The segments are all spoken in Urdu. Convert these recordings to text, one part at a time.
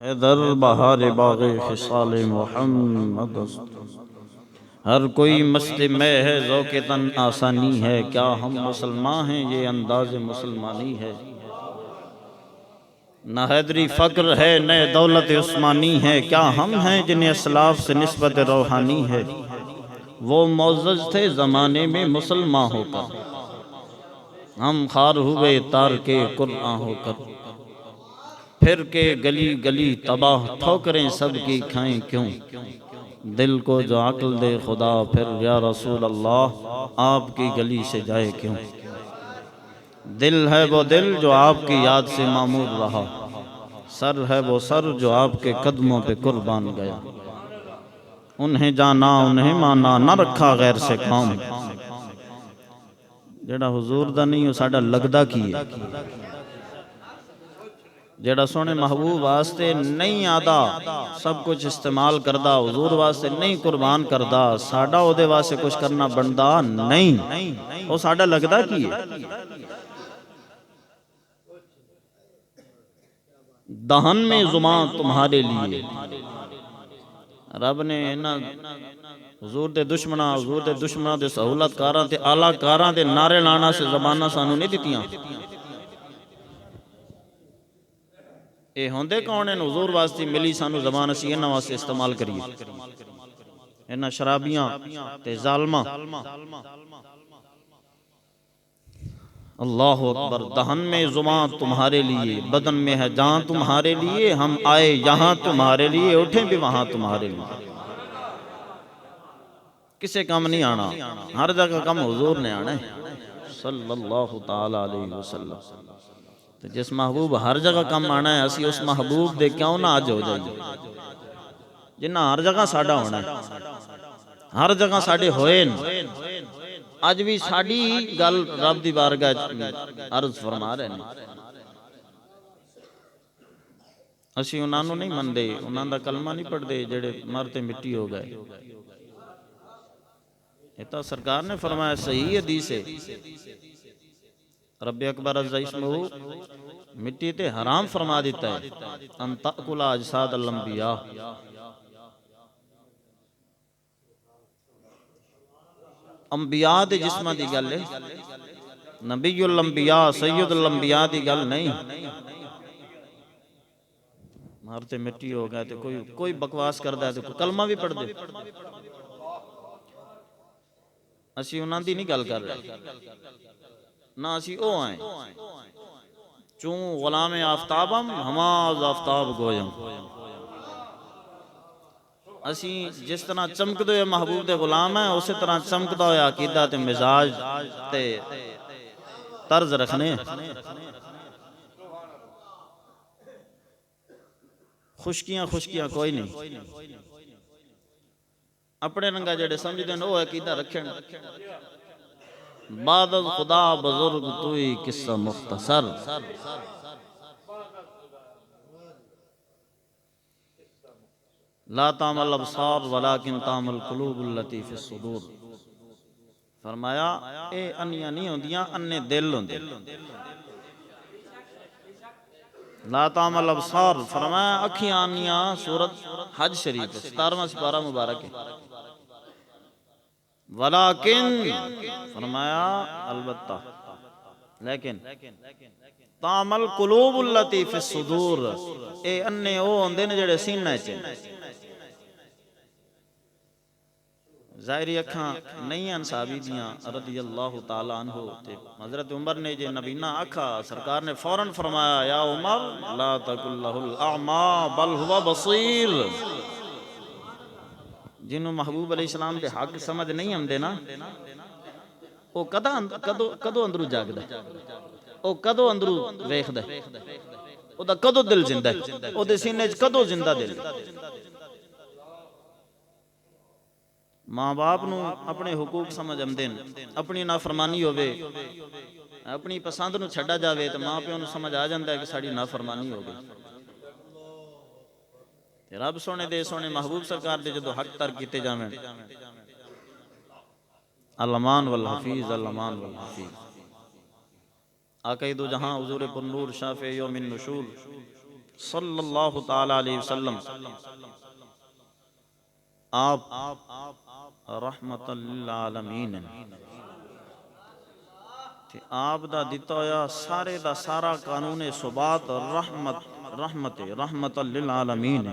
ہے در بہار باغ خصال محمد است۔ ہر کوئی مست میں ہے ذوق تن آسانی ہے، کیا ہم مسلمان ہیں یہ انداز مسلمانی ہے۔ نہ حیدری فقر ہے نہ دولت عثمانی ہے، کیا ہم ہیں جنہیں اسلاف سے نسبت روحانی ہے۔ وہ معزز تھے زمانے میں مسلمان ہو کر، ہم خوار ہوئے تارک قرآن ہو کر۔ پھر کے گلی گلی تباہ ٹھوکریں سب کی کھائیں کیوں، دل کو جو عقل دے خدا پھر یا رسول اللہ آپ کی گلی سے جائے کیوں۔ دل ہے وہ دل جو آپ کی یاد سے معمور رہا، سر ہے وہ سر جو آپ کے قدموں پہ قربان گیا۔ انہیں جانا انہیں مانا نہ رکھا غیر سے کام، جڑا حضور دا نہیں وہ ساڈا لگدا کی ہے۔ جڑا سونے محبوب واسطے نہیں آدا سب کچھ استعمال کردا، حضور واسطے نہیں قربان کردا، ساڈا او دے واسطے کچھ کرنا بندا نہیں، وہ ساڈا لگدا کی ہے۔ دہن میں زباں تمہارے لیے، رب نے حضور دے دشمناں دے سہولت کاراں تے اعلی کاراں دے نعرے لانا سے زباناں سانو نہیں دتیاں۔ اے ہوندے کون ہیں؟ حضور واسطے ملی سانو زبان، اسی انہاں واسطے استعمال کریے۔ انہاں شرابیاں تے ظالماں۔ اللہ اکبر۔ دہن میں زباں تمہارے لیے، بدن میں ہے جان تمہارے لیے، ہم آئے یہاں تمہارے لیے، اٹھیں بھی وہاں تمہارے لیے۔ کسے کام نہیں آنا، ہر جگہ کم حضور نے آنا ہے صلی اللہ تعالی علیہ وسلم۔ تو جس محبوب ہر جگہ کم آنا ہے، اسی اس محبوب دے کیوں نہ آج ہو جائیے، جنہ ہر جگہ ساڈا ہونا ہے، ہر جگہ ساڈے ہوئے ہیں۔ اج بھی ساڈی گل رب دی بارگاہ عرض فرما رہے ہیں۔ اسی انہاں نوں نہیں مندے، انہاں دا کلمہ نہیں پڑھدے جڑے مرتے مٹی ہو گئے۔ یہ تو سرکار نے فرمایا، صحیح حدیث ہے، رب اکبر عز اسمہ مٹی تے حرام فرما دیتا ہے، ان تأکل اجساد الانبیاء۔ انبیاء دے جسمہ دی گل ہے، نبی الانبیاء سید الانبیاء دی گل نہیں۔ مارتے مٹی ہو گئے تو کوئی بکواس کردا ہے تو کوئی کلمہ بھی پڑھ دے۔ اسی انہاں دی نہیں گل کر رہے، نہ اسی او آئیں چون غلام آفتابم ہماز آفتاب گویم۔ اسی جس طرح چمکدے ہوئے محبوب دے غلام ہیں، اسی طرح چمکدا ہوئے عقیدہ تے مزاج تے طرز رکھنے۔ خشکیاں کوئی نہیں، اپنے رنگا جڑے سمجھ دیں وہ عقیدہ رکھیں۔ بعد از خدا بزرگ توئی قصہ مختصر، لا تعمل الابصار ولكن تعمل القلوب التي في الصدور۔ فرمایا اے انیاں نہیں ہوندیاں، انے دل ہوندے۔ لا تعمل الابصار فرمایا اکھیاں انیاں، سورۃ حج شریف 17واں سپارہ مبارک ہے۔ ولیکن فرمایا البتہ لیکن تعمل قلوب التي في الصدور، اے انے او ہوندے نے جڑے سینہ چ۔ ظاہری اکھاں نہیں ہیں صحابی دیاں رضی اللہ تعالی عنہ، حضرت عمر نے جے نبینہ اکھا، سرکار نے فوراً فرمایا یا عمر لا تقل لہ الاعمى بل هو بصیر۔ جنہوں محبوب علیہ السلام دے حق سمجھ نہیں آندے نا، او کدو اندرو جاگدا ہے، او کدو اندرو ویکھدا ہے، او دا کدو دل زندہ ہے، او دے سینے وچ کدو زندہ دل۔ ماں باپ نو اپنے حقوق سمجھ آمدے، اپنی نافرمانی ہوے، اپنی پسند نو چھڈا جاوے تو ماں پیو نو سمجھ آ جاندا ہے کہ ساڈی نافرمانی ہو گئی۔ رب سونے دے سونے محبوب سرکار دے جدو حق تر کیتے جاویں، الامان والحفیظ الامان والحفیظ۔ آقا دو جہاں حضور پر نور شافع یوم النشور صلی اللہ تعالی علیہ وسلم آپ رحمت للعالمین کہ آپ دا دیتا ہویا سارے دا سارا قانون ثبات رحمت للعالمین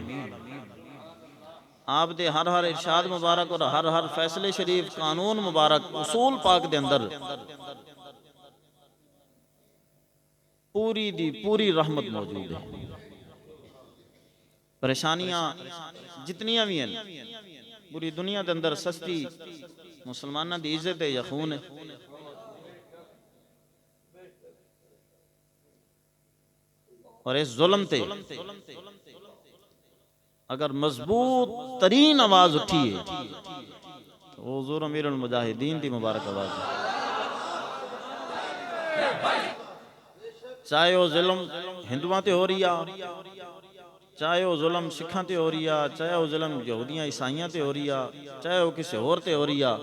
آپ دے ہر ارشاد مبارک اور ہر فیصلے شریف قانون مبارک اصول پاک دے اندر پوری رحمت موجود ہے. پریشانیاں جتنیاں بھی ہیں پوری دنیا دے اندر سستی مسلمانہ دی عزت ہے یا خون ہے. اور اس ظلم تے اگر مضبوط ترین آواز اٹھی ہے تو حضور امیر المجاہدین دی مبارک آواز ہے. چاہے وہ ظلم ہندوؤں تے ہو رہی ہے، چاہے وہ ظلم سکھاں تے ہو رہی ہے، چاہے وہ ظلم یہودیاں عیسائیاں تے ہو رہی ہے، چاہے وہ کسی اور تے ہو رہی ہے،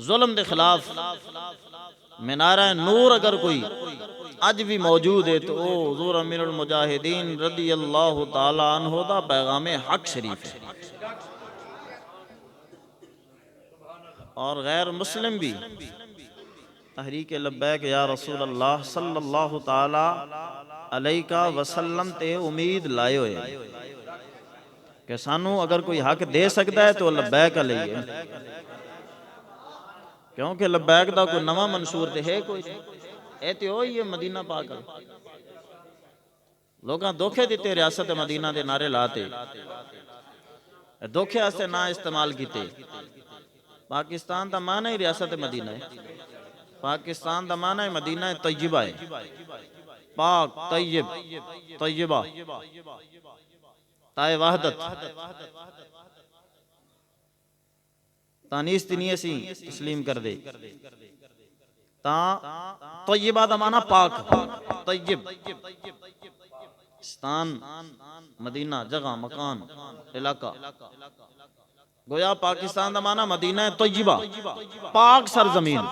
ظلم دے خلاف منارہ نور اگر کوئی اج بھی موجود ہے تو وہ حضور امیر المجاہدین رضی اللہ تعالی عنہ دا پیغام حق شریف ہے. اور غیر مسلم بھی تحریک لبیک یا رسول اللہ صلی اللہ تعالی علیہ وسلم تے امید لائے ہوئے کہ سانو اگر کوئی حق دے سکتا ہے تو لبیک علیہ ہے، کیونکہ لبیک دا کوئی نواں منشور تے ہے کوئی اے تے ہوئی ہے مدینہ پاک. لوگاں دھوکے دیتے ریاست مدینہ دے نعرے لاتے دھوکے آستے نہ استعمال کیتے. پاکستان دا معنی ہی ریاست مدینہ ہے، پاکستان دا معنی مدینہ طیبہ ہے، پاک طیب طیبہ تائے وحدت تانیس تنیے سی تسلیم کر دے تا طیبہ دا معنی پاک طیب ستان مدینہ جگہ مکان علاقہ گویا پاکستان دا معنی مدینہ طیبہ پاک سرزمین.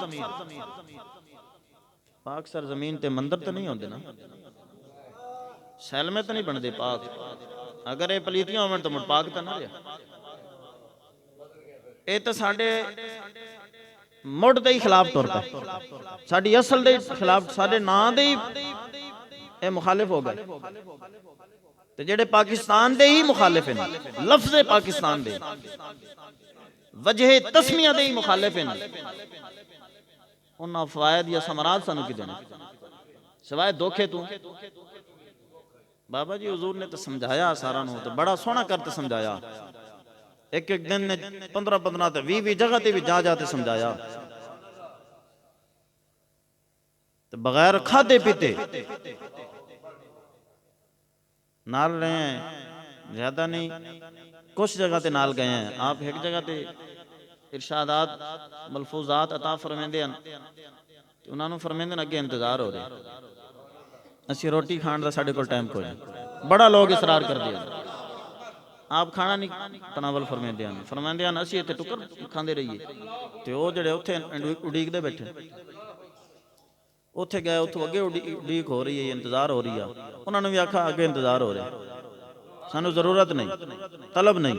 پاک سرزمین تے مندر تے نہیں ہوندے نا، سیل میں تے نہیں بن دے پاک. اگر اے پلیتیاں ہومن تو مڑ پاک تے نہ رہا. اے تے ساڈے مڑ دے خلاف ٹردا ساڈی اصل دے خلاف ساڈے نام دے اے مخالف ہو گئے. تے جڑے پاکستان دے ہی مخالف ہیں لفظ پاکستان دے وجہ تسمیہ دے ہی مخالف ہیں انہاں فوائد یا ثمرات سانو کی دینا سوائے دھوکے تو. بابا جی حضور نے تو سمجھایا سارا نو تو بڑا سونا کرتے سمجھایا. ایک دن نے 15 تے 20 جگہ تے بھی جاتے سمجھایا تو بغیر کھادے پیتے نال رہے ہیں زیادہ نہیں کچھ جگہ تے نال گئے ہیں. آپ ایک جگہ تے ارشادات ملفوظات عطا فرمیندے ہیں انہوں نے فرمیندے ہیں اگے انتظار ہو رہے اسی روٹی کھان دا ساڑھے کو ٹائم کوئی بڑا لوگ اصرار کر دیا آپ کھانا نہیں تناول فرمیندے ہیں اسی اتنے ٹکر کھاندے رہیے تے وہ جڑے اتھے اڈیک دے بیٹھے اتھے گئے اتھو اگے اڈیک ہو رہی ہے انتظار ہو رہی ہے انہوں نے بھی آکھا اگے انتظار ہو رہے سانو ضرورت نہیں طلب نہیں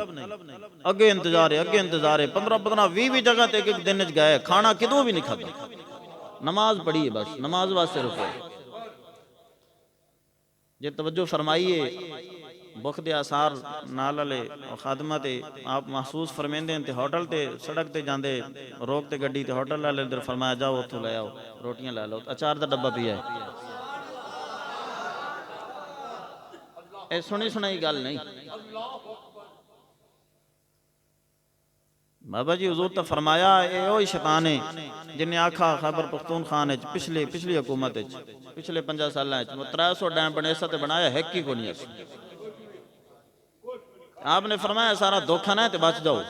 اگے انتظار ہے 15 20 جگہ تے ایک دن گئے کھانا کدوں بھی نہیں کھاتا. نماز پڑھی ہے بس نماز واسطے رکے جے توجہ فرمائیے بخت آثار نال والے خادمہ تے آپ محسوس فرمیندے ہیں تے ہوٹل تے سڑک تے جاندے روک تے گڈی تے ہوٹل والے اندر فرمایا جاؤ اتھوں لے آؤ روٹیاں لے لو اچار دا ڈبہ پیا ہے. اے سنی سنائی گل نہیں. بابا جی حضور تا فرمایا اے وہی شیطان ہے جن نے آکھا خیبر پختونخوا پچھلی حکومت پچھلے 50 سالہ 300 ڈیم بنے تے بنایا ہے کی کو نہیں ہے. آپ نے فرمایا سارا دھوکھا نہ ہے تے بچ جاؤ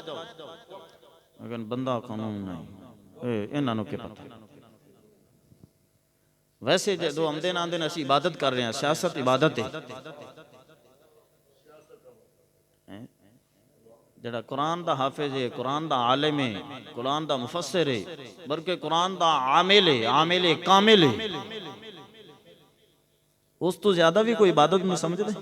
لیکن بندہ قانون نہیں انہاں نوں کی پتہ. ویسے جدو آمدے نہ اسی عبادت کر رہے ہیں سیاست عبادت ہے جڑا قرآن دا حافظ ہے قرآن دا عالم ہے قرآن دا مفسر ہے بلکہ قرآن دا عامل ہے کامل ہے اس تو زیادہ بھی کوئی عبادت نہیں سمجھ دے.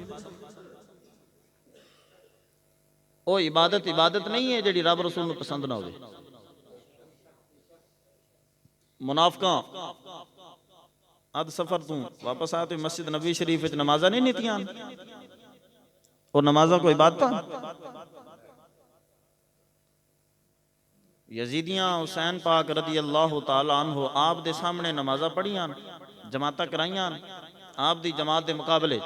وہ عبادت نہیں ہے جڑی رب رسول نو پسند نہ ہوئے. منافقاں اد سفر تو واپس آتے مسجد نبی شریف وچ نمازاں نہیں نیتیاں اور نمازاں کوئی عبادت. یزیدیاں حسین پاک رضی اللہ تعالی عنہ آپ دے سامنے نمازاں پڑھیاں جماعتاں کرائیاں آپ دی جماعت دے مقابلے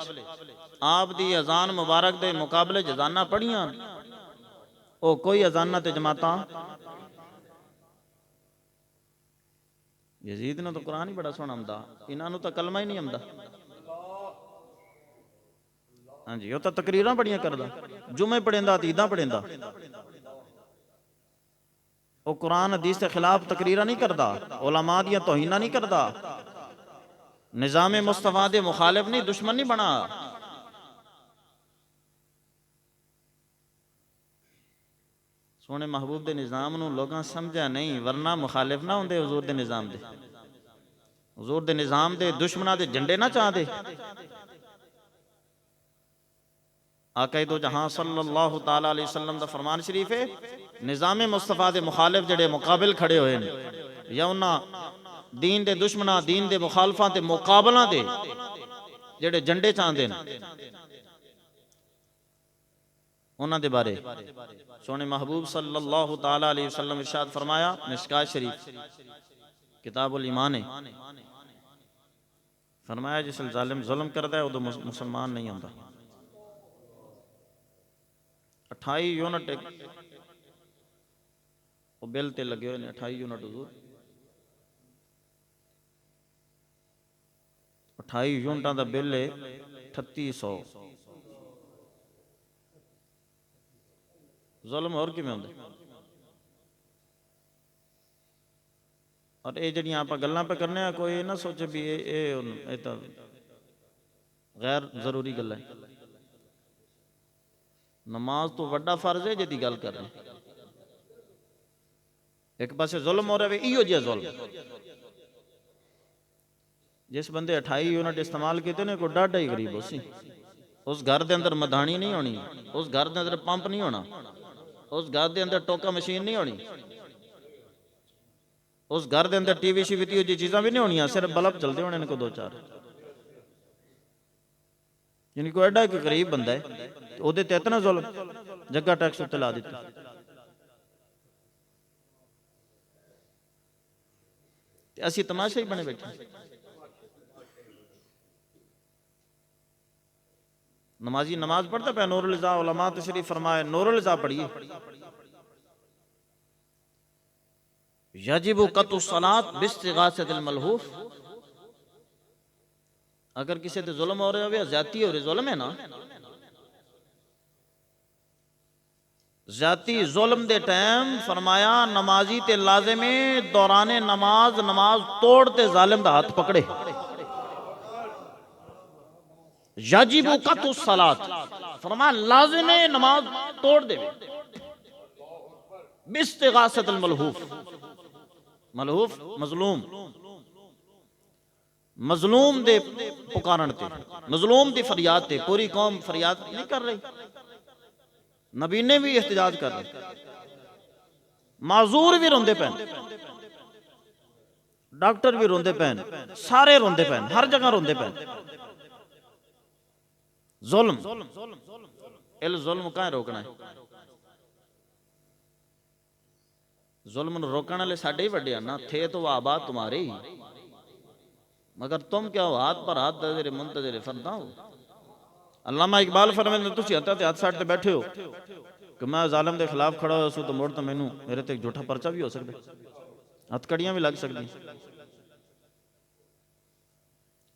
آپ دی اذان مبارک دے مقابلے اذاناں پڑھیاں او کوئی اذاناں تے جماعتاں. یزید نے تو قرآن ہی بڑا سونا آمدا انہاں نو تو کلمہ ہی نہیں آمدا. ہاں جی وہ تو تقریراں بڑیاں کردا جمعے پڑھیندا عیداں پڑھیندا. وہ قرآن حدیث کے خلاف تقریراں نہیں کردا علماء دیاں توہیناں نہیں کردا نظام مصطفیٰ دے مخالف نہیں دشمن نہیں بنا. سونے محبوب دے نظام نو لوگاں سمجھا نہیں ورنہ مخالف نہ ہوندے حضور دے نظام دے. حضور دے نظام دے دشمناں دے جھنڈے نہ چاہ دے. آقا دو جہاں صلی اللہ تعالیٰ علیہ وسلم دا فرمان شریف ہے نظام مصطفیٰ دے مخالف جڑے مقابل کھڑے ہوئے ہیں یا انہاں دین دے دشمناں دین دے مخالفاں تے مقابلہ دے جڑے جھنڈے چاہندے ہیں انہاں دے بارے سونے محبوب صلی اللہ تعالیٰ علیہ وسلم ارشاد فرمایا مشکات شریف کتاب الایمان فرمایا جس ظالم ظلم کردا ہے وہ مسلمان نہیں ہوندا. 28 یونٹ وہ بل تے لگے ہوئے نے 28 یونٹ حضور 28 یونٹاں دا بل ہے 3800. ظلم اور کیویں ہوندا اور اے جڑیاں آپ گلاں پہ کرنے ہیں کوئی نہ سوچے بھی اے تا غیر ضروری گل ہے. نماز تو وڈا فرض ہے جدی گل کر رہے ہیں ایک پاسے ظلم ہو رہا ہے ایو جیا ظلم جس بندے 28 یونٹ استعمال کیتے نے کو ڈاڈا ہی غریب ہو سی. اس گھر دے اندر مدھانی نہیں ہونی اس گھر دے اندر پمپ نہیں ہونا اس گھر دے اندر ٹوکا مشین نہیں ہونی اس گھر دے اندر ٹی وی شی وی جی چیزاں بھی نہیں ہونیاں صرف بلب چلتے ہونے ان کو 2-4 یعنی کوئی ایڈا کہ غریب بندہ ہے او دے تے اتنا ظلم جگہ ٹیکس اتنے لا دیتا. اسی تماشا ہی بنے بیٹھے. نمازی نماز پڑھتا پہ نور الزا علماء تشریف فرمائے نور الزا پڑھیے یجب قطع الصلاۃ باستغاثۃ الملہوف. اگر کسی تے ظلم ہو رہے ہوئے زیادتی ہو رہی ظلم ہے نا ذاتی ظلم دے ٹائم فرمایا نمازی تے لازمی دوران نماز توڑتے ظالم دا ہاتھ پکڑے. یجب قطع الصلاۃ فرمایا لازم نماز توڑ دے باستغاثۃ الملہوف. ملہوف مظلوم دے پکارن تے مظلوم دی فریاد تے پوری قوم فریاد نہیں کر رہی نبی نے بھی احتجاج کر رہے معذور بھی روندے پین ڈاکٹر بھی روندے پین سارے روندے پین ہر جگہ روندے پین. ظلم ظلم کہاں روکنا ہے ظلم روکنے والے ساڈے ہی وڈے نا تھے تو وہ آباد تمہارے ہی مگر تم کیا ہو ہاتھ پر ہاتھ دے منتظر فردا ہو. علامہ اقبال فرماتے ہیں تسی ہاتھ ساٹھ تے بیٹھے ہو کہ میں ظالم دے خلاف کھڑا ہو سو تو موڑ تو مینوں میرے تے ایک جھوٹا پرچہ بھی ہو سکتا ہے ہتھ کڑیاں بھی لگ سکتی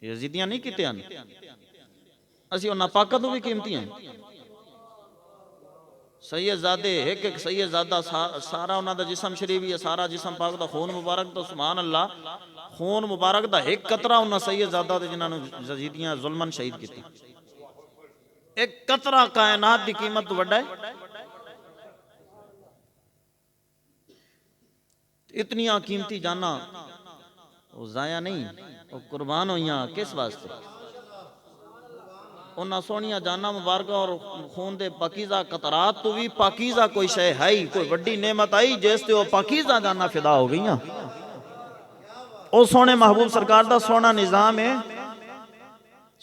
یزیدیاں نہیں کیتے ہیں اسی انہاں پاکاں تو بھی قیمتی ہیں. سید زادے ایک سید زادہ سارا انہاں دا جسم شریف یا سارا جسم پاک دا خون مبارک تو سبحان اللہ خون مبارک دا ایک قطرہ انہاں سید زادہ دے جنہاں نے یزیدیاں ظلمن شہید کیتی. ایک قطرہ کائنات دی قیمت تو وڈا ہے. اتنیاں قیمتی جانا وہ ضائع نہیں وہ قربان ہوئیاں کس واسطے انہاں سونیاں جانا مبارکہ اور خون دے پاکیزہ قطرات تو بھی پاکیزہ کوئی شے ہے ہی، کوئی وڈی نعمت آئی جس تے وہ پاکیزہ جانا فدا ہو گئیاں۔ او سونے محبوب سرکار دا سونا نظام ہے،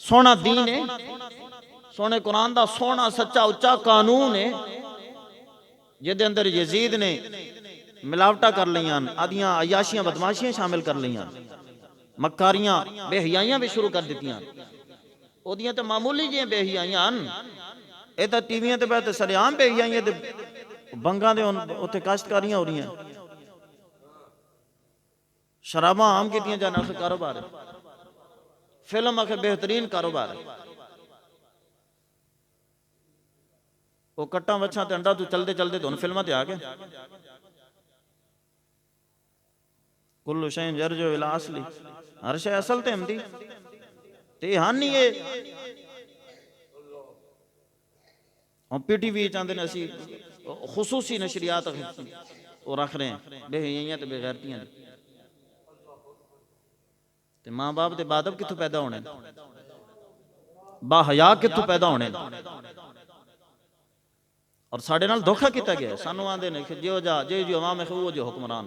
سونا دین ہے، سونے قرآن دا سونا سچا اچا قانون ہے، جدے اندر یزید نے ملاوٹہ کر لیاں، آدیاں عیاشیاں بدماشیاں شامل کر لیاں، مکاریاں بے حیائیاں بھی شروع کر دیتیاں۔ او دیاں تے معمولی جیاں بے حیائیاں، اے تا ٹی ویاں تے بیٹھے سریعام بے حیائیاں تے بنگاں دے اوتے کاشتکاریاں ہو رہی ہیں، شراباں عام کیتیاں جانا اسے کاروبار ہے، فلم آخر بہترین کاروبار ہے۔ وہ کٹاں وچھاں تے انڈا تو چلدے چلدے تو ان فلمہ تے آگئے۔ کلو شین جرجو الى اصلی، ہر شے اصل تے ہم دی تے ہاں نہیں ہے۔ ہم پی ٹی وی چاندے نے اسی خصوصی نشریات وہ رکھ رہے ہیں، بے حیائیاں تے بے غیرتیاں دی۔ تے ماں باپ دے بادب کتھوں پیدا ہونے، با حیا کتھوں پیدا ہونے، اور ساڑھے نال دھوکھا کیتا گیا ہے۔ سانو آندے نے کہ جو عوام ہے وہ جو حکمران،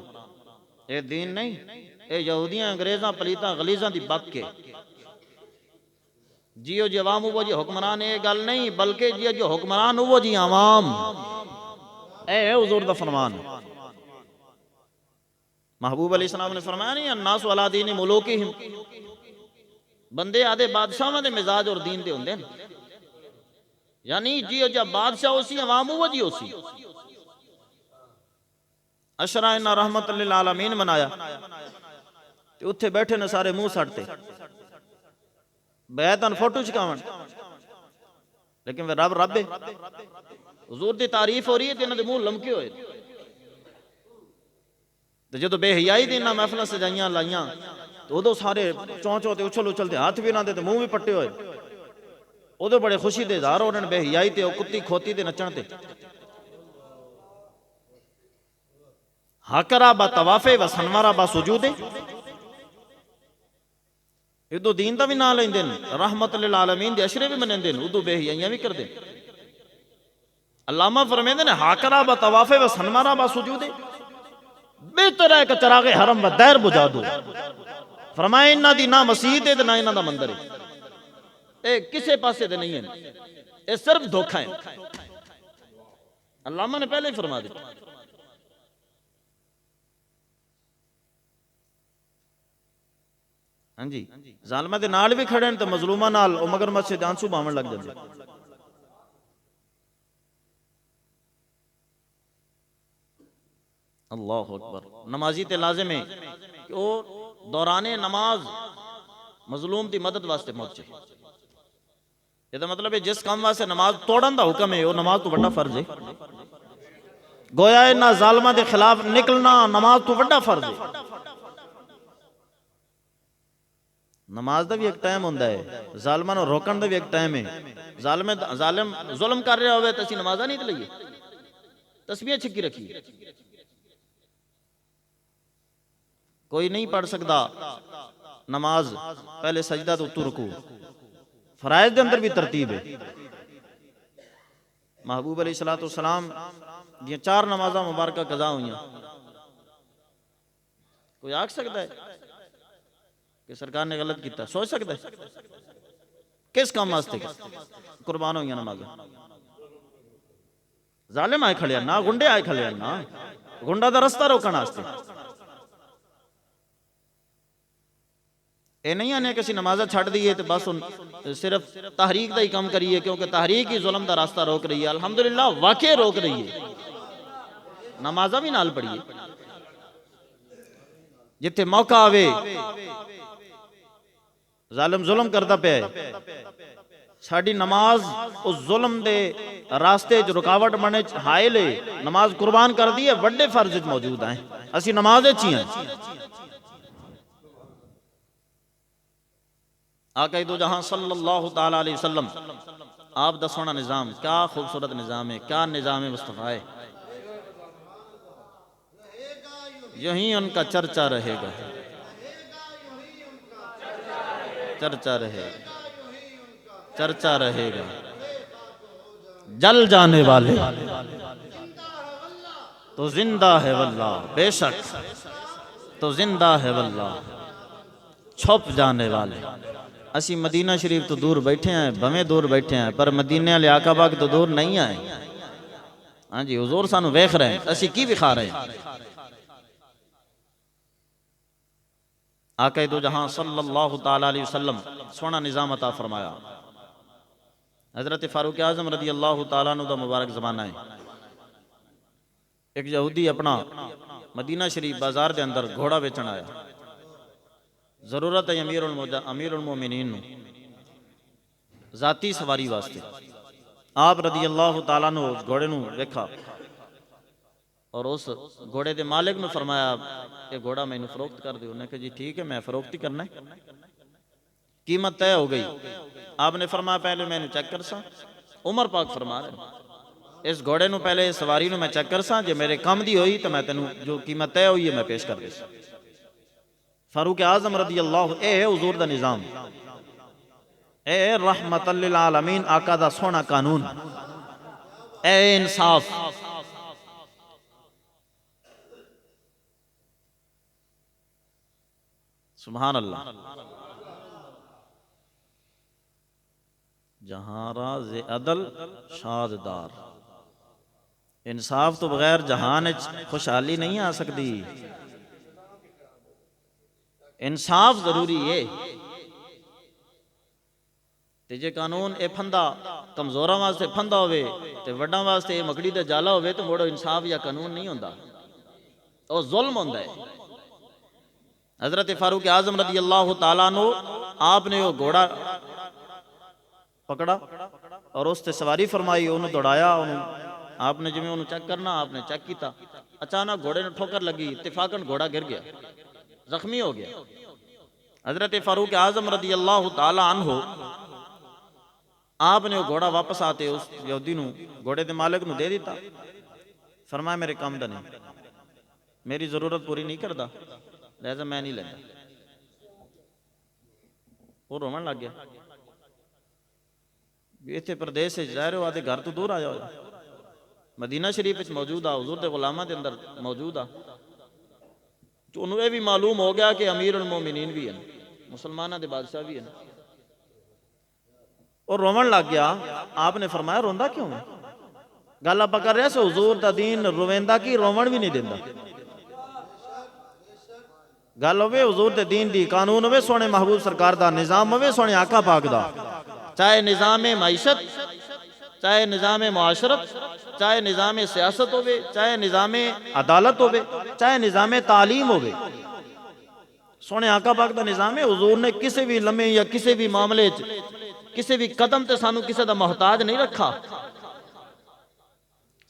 اے دین نہیں، اے یہودیاں انگریزاں پلیتاں غلیظاں دی بک کے جیو جی عوام وہ جی حکمران، اے گل نہیں بلکہ جیو جو حکمران وہ جی عوام، اے حضور دا فرمان۔ محبوب علیہ السلام نے فرمایا نہیں الناس علی دین ملوکہم، بندے آدھے بادشاہ دے مزاج اور دین دے ہوندے، یعنی جیو جا بادشاہ اسی عوام وہ جی اسی۔ اشرا انہا رحمت للعالمین منایا تے اتھے بیٹھے نے سارے منہ سڑتے، بیعتاً فوٹو چکاون، لیکن وہ رب رب ہے، حضور دی تعریف ہو رہی ہے تے انہاں دے منہ لمکے ہوئے، تے جدو بے حیائی دی انہاں محفلہ سجائیاں لائیاں تو ادو سارے چون تے اچھل اچھل تے ہاتھ بھی نہ دے تے منہ بھی پٹے ہوئے، ادو بڑے خوشی دے اظہار ہو رہے بے حیائی تے کتی کھوتی تے نچن تے۔ حقرا با توافے و سنورا با سجودے، ادو دین دا بھی نہ لیں دن، رحمت للعالمین دے اشرے بھی منن دن، ادو بے حیائیاں بھی کر دن۔ علامہ فرمین دن حقرا با توافے و سنورا با سجودے، بہتر ہے کہ چراغ حرم و دیر بجا دو۔ فرمائے انہاں دی نہ مسیح دے نہ انہاں دا مندر ہے، اے کسے پاسے دے نہیں ہیں، اے صرف دھوکھا ہے۔ علامہ نے پہلے ہی فرما دی۔ ہاں جی ظالمہ دے نال بھی کھڑے ہیں تو مظلومہ نال او مگر مسجد آنسو باون لگ جاندے۔ اللہ اکبر۔ نمازی تے لازم ہے کہ او دوران نماز مظلوم دی مدد واسطے پہنچے۔ یہ دا مطلب ہے جس کام واسطے نماز توڑن دا حکم ہے وہ نماز تو بڑا فرض ہے۔ گویا ہے نہ ظالمہ دے خلاف نکلنا نماز تو بڑا فرض ہے۔ نماز دا بھی ایک ٹائم ہوندہ ہے، ظالمہ نو روکن دا بھی ایک ٹائم ہے۔ ظالم ظلم کر رہے ہوئے تو اسی نمازہ نہیں تلائیے، تسبیح چھکی رکھی۔ کوئی نہیں پڑھ سکتا نماز پہلے سجدہ تو رکوع، فرائض دے اندر بھی ترتیب ہے۔ محبوب علیہ السلام یہ 4 نمازہ مبارکہ قضا ہوئیں، کوئی آکھ سکتا ہے کہ سرکار نے غلط کیتا؟ سوچ سکتا ہے کس کام واسطے قربان ہوئیں نمازیں؟ ظالم آئے کھڑے نا، گنڈے آئے کھڑے نا، گنڈا دا رستہ روکن واسطے۔ اے نہیں آنے کسی نمازہ چھڑ دیئے تو بس صرف تحریک دا ہی کام کریے، کیونکہ تحریک ہی ظلم دا راستہ روک رہی ہے۔ الحمدللہ واقع روک رہی ہے، نمازہ بھی نال پڑھیے۔ جتے موقع آوے ظالم ظلم کردہ پہ ساڑھی نماز اس ظلم دے راستے جو رکاوٹ بنے حائل ہے، نماز قربان کر دیئے بڑے فرض موجود ہیں، اسی نمازیں چیئیں۔ آقا دو جہاں صلی اللہ تعالیٰ علیہ وسلم آپ دا سونا نظام، کیا خوبصورت نظام ہے، کیا نظام مصطفیٰ ہے۔ یہیں ان کا چرچا رہے گا، چرچا رہے گا، چرچا رہے گا، جل جانے والے تو زندہ ہے واللہ، بے شک تو زندہ ہے واللہ، چھپ جانے والے۔ اسی مدینہ شریف تو دور بیٹھے ہیں، بھویں دور بیٹھے ہیں، پر مدینہ والے آقا پاک تو دور نہیں آئے۔ ہاں جی، حضور سانو ویکھ رہے ہیں، اسی کی وکھا رہے ہیں۔ آقا دو جہاں صلی اللہ تعالی علیہ وسلم سونا نظام عطا فرمایا۔ حضرت فاروق اعظم رضی اللہ تعالیٰ عنہ دا مبارک زمانہ ہے۔ ایک یہودی اپنا مدینہ شریف بازار دے اندر گھوڑا بیچن آیا، ضرورت ہے امیر المومنین نو ذاتی سواری واسطے۔ آپ رضی اللہ تعالیٰ عنہ اس گھوڑے نو دیکھا اور اس گھوڑے دے مالک نے فرمایا کہ گھوڑا میں فروخت کر دیو۔ انہوں نے کہا جی ٹھیک ہے، میں فروخت ہی کرنا ہے۔ قیمت طے ہو گئی۔ آپ نے فرمایا پہلے میں چیک کر سا۔ عمر پاک فرما رہے اس گھوڑے نو پہلے سواری نو میں چیک کر سا، جے میرے کم دی ہوئی تو میں تینوں جو قیمت طے ہوئی ہے میں پیش کر دے سا۔ فاروق اعظم رضی اللہ، اے حضور دا نظام، اے رحمت للعالمین آقا دا سونا قانون، اے انصاف۔ سبحان اللہ۔ جہاں راز عدل شاددار، انصاف تو بغیر جہان خوشحالی نہیں آ سکتی۔ انصاف ضروری ہے۔ تے جے قانون اے پھندا کمزوراں واسطے پھندا ہوئے تے وڈاں واسطے اے مکڑی دا جالا ہوئے تو موڑو انصاف یا قانون نہیں ہوندا، او ظلم ہوندا ہے۔ حضرت فاروق اعظم رضی اللہ تعالیٰ عنہ آپ نے وہ گھوڑا پکڑا اور اس تے سواری فرمائی، انہوں دوڑایا، آپ نے جمیں انہوں چیک کرنا، آپ نے چیک کیتا، اچانک گھوڑے نے ٹھوکر لگی، اتفاقاً گھوڑا گر گیا، زخمی ہو گیا۔ حضرت فاروق اعظم رضی اللہ تعالیٰ عنہ آپ نے وہ گھوڑا واپس آتے اس یہودی نو گھوڑے دے مالک نو دے دیتا، فرمایا میرے کام دا نہیں، میری ضرورت پوری نہیں کردا، لہذا میں نہیں لینا۔ وہ رومن لگ گیا، ایتھے پردیس سے ظاہر ہوا دے گھر تو دور آیا ہوا، مدینہ شریف موجود آ، حضور دے غلامہ دے اندر موجود آ، تو انہوں یہ بھی معلوم ہو گیا کہ امیر المومنین بھی ہیں، مسلمانہ دے بادشاہ بھی ہیں، اور رومن لگ گیا۔ آپ نے فرمایا روندہ کیوں ہے؟ گالا پکر رہے سے حضور دا دین رویندہ کی رومن بھی نہیں دیندہ۔ گل ہوئے حضور دے دین دی، قانون ہوئے سونے محبوب سرکار دا، نظام ہوئے سونے آقا پاک دا، چاہے نظام معیشت، چاہے نظام معاشرت، چاہے نظام سیاست ہوئے، چاہے نظام عدالت ہوئے، چاہے نظام تعلیم ہوئے، سونے آقا پاک دا نظام ہے۔ حضور نے کسی بھی لمحے یا کسی بھی معاملے کسی بھی قدم تے سانو کسی دا محتاج نہیں رکھا،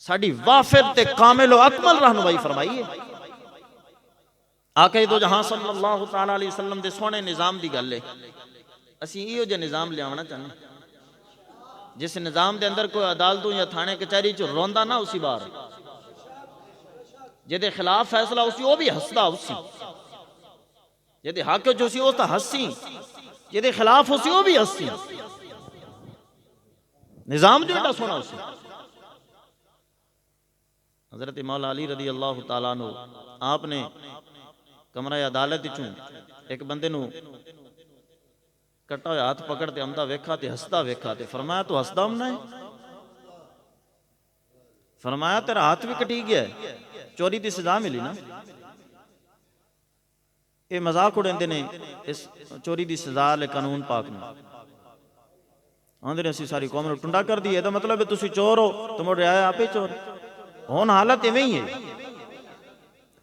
ساڑی وافر تے کامل و اکمل رہنمائی فرمائیے۔ آقا دو جہاں صلی اللہ تعالیٰ علیہ وسلم دے سونے نظام دی گل ہے، اسی ایو جے نظام لے آونا چاہنے، جس نظام دے اندر کوئی عدالتوں یا تھانے کچہری چو روندہ نہ اسی بار، جے دے خلاف فیصلہ اسی وہ بھی ہستا اسی، جے دے حق جو اسی وہ تا ہسی، جے دے خلاف اسی وہ بھی ہسی، نظام جو ایڈا سونا اسی۔ حضرت مولا علی رضی اللہ تعالیٰ عنہ آپ نے کمرہ عدالت چوں ایک بندے نو کٹا ہویا ہاتھ پکڑتے امدہ ویکھا تے ہستا ویکھا تے فرمایا تو ہستا ہم نہ ہے؟ فرمایا تیرا ہاتھ بھی کٹی گیا ہے، چوری دی سزا ملی نا۔ اے مذاق اڑیں دینے اس چوری دی سزا لے قانون پاک نے، آندھے نے اسی ساری قوم نے ٹنڈا کر دی ہے، تو مطلب ہے تسی چور ہو تو مجھے آیا آپ ہی چور ہون، حالت یہ نہیں ہے۔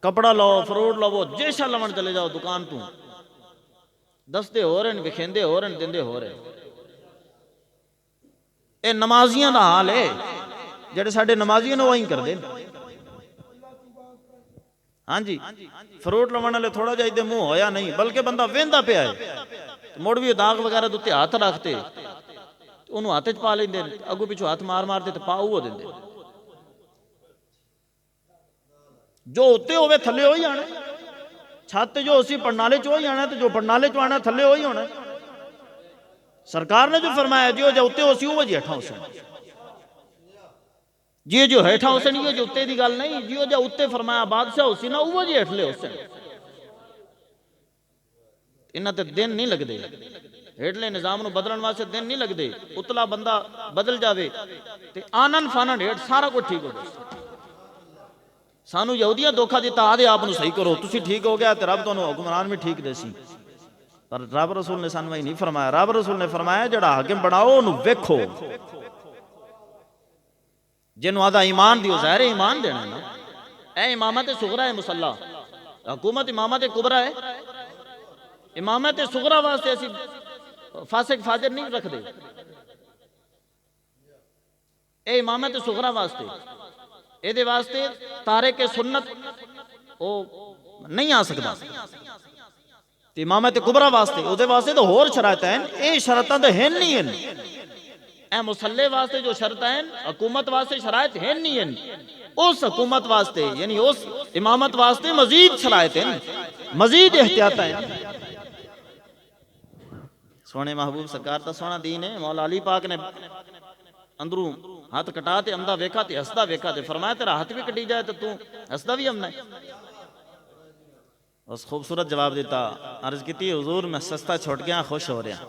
کپڑا لو، فروٹ لو، جیشا لمن چلے جاؤ دکان تو، دستے ہو رہے ہیں، بکھیندے ہو رہے ہیں، دندے ہو رہے ہیں۔ اے نمازیاں دا حال ہے، جڑے ساڑھے نمازیاں نے وہیں کر دیں۔ ہاں جی، فروٹ لمن لے تھوڑا جائے دے منہ ہویا نہیں، بلکہ بندہ ویندہ پہ آئے، موڑ بھی داغ وغیرہ دوتے ہاتھ رکھتے، انہوں ہاتھ پا لیں دے، اگو پیچھو ہاتھ مار مار دے تو پاؤ ہو دیں دے۔ جو ہوتے ہوئے تھلے ہوئی آنے، چھاتے جو اسی پڑھنالے چو ہی آنا ہے، تو جو پڑھنالے چو آنا ہے تھلے ہوئی ہونا ہے۔ سرکار نے جو فرمایا جیو جا اتے ہو سی وہ جی ہٹھا ہو سن جی جو ہٹھا ہو سن یہ جو اتے دی گل نہیں جیو جا اتے فرمایا بادشاہ ہو سی نا وہ جی ہٹھ لے ہو سن انہاں تے دن نہیں لگ دے ہیٹلے نظام نو بدلن واسطے دن نہیں لگ دے اتلا بندہ بدل جاوے تے آنن فانن ہیٹ سارا کچھ ٹھیک ہو جائے سانو یہودیاں دھوکھا دیتا آدھے آپ نو صحیح کرو تسی ٹھیک ہو گیا تے رب تو حکمران بھی ٹھیک دے سی پر رب رسول نے سانو نہیں فرمایا رب رسول نے فرمایا جڑا حاکم بناؤ انہوں ویکھو جنہوں آدھا ایمان دیو ظاہر ایمان دینا نا اے امامت صغرا ہے مسلح حکومت امامت کبرا ہے امامت صغرا واسطے ایسی فاسق فاجر نہیں رکھ دے اے امامت صغرا واسطے اے دے واسطے تارک سنت او نہیں آ سکتا تے امامت کبرا واسطے او دے واسطے تو ہور شرائط ہیں اے شرطاں تے ہیں نہیں ہیں اے مسلح واسطے جو شرط ہیں حکومت واسطے شرائط ہیں نہیں ہیں اس حکومت واسطے یعنی اس امامت واسطے مزید شرائط ہیں مزید احتیاط ہیں سونے محبوب سرکار تا سونا دین ہے مولا علی پاک نے اندروں ہاتھ کٹا تے اندھا ویکھا تے ہسدا ویکھا تے فرمایا تیرا ہاتھ بھی کٹی جائے تو ہسدا بھی ہم نہیں اس خوبصورت جواب دیتا عرض کیتی حضور میں سستا چھوٹ گیا خوش ہو رہا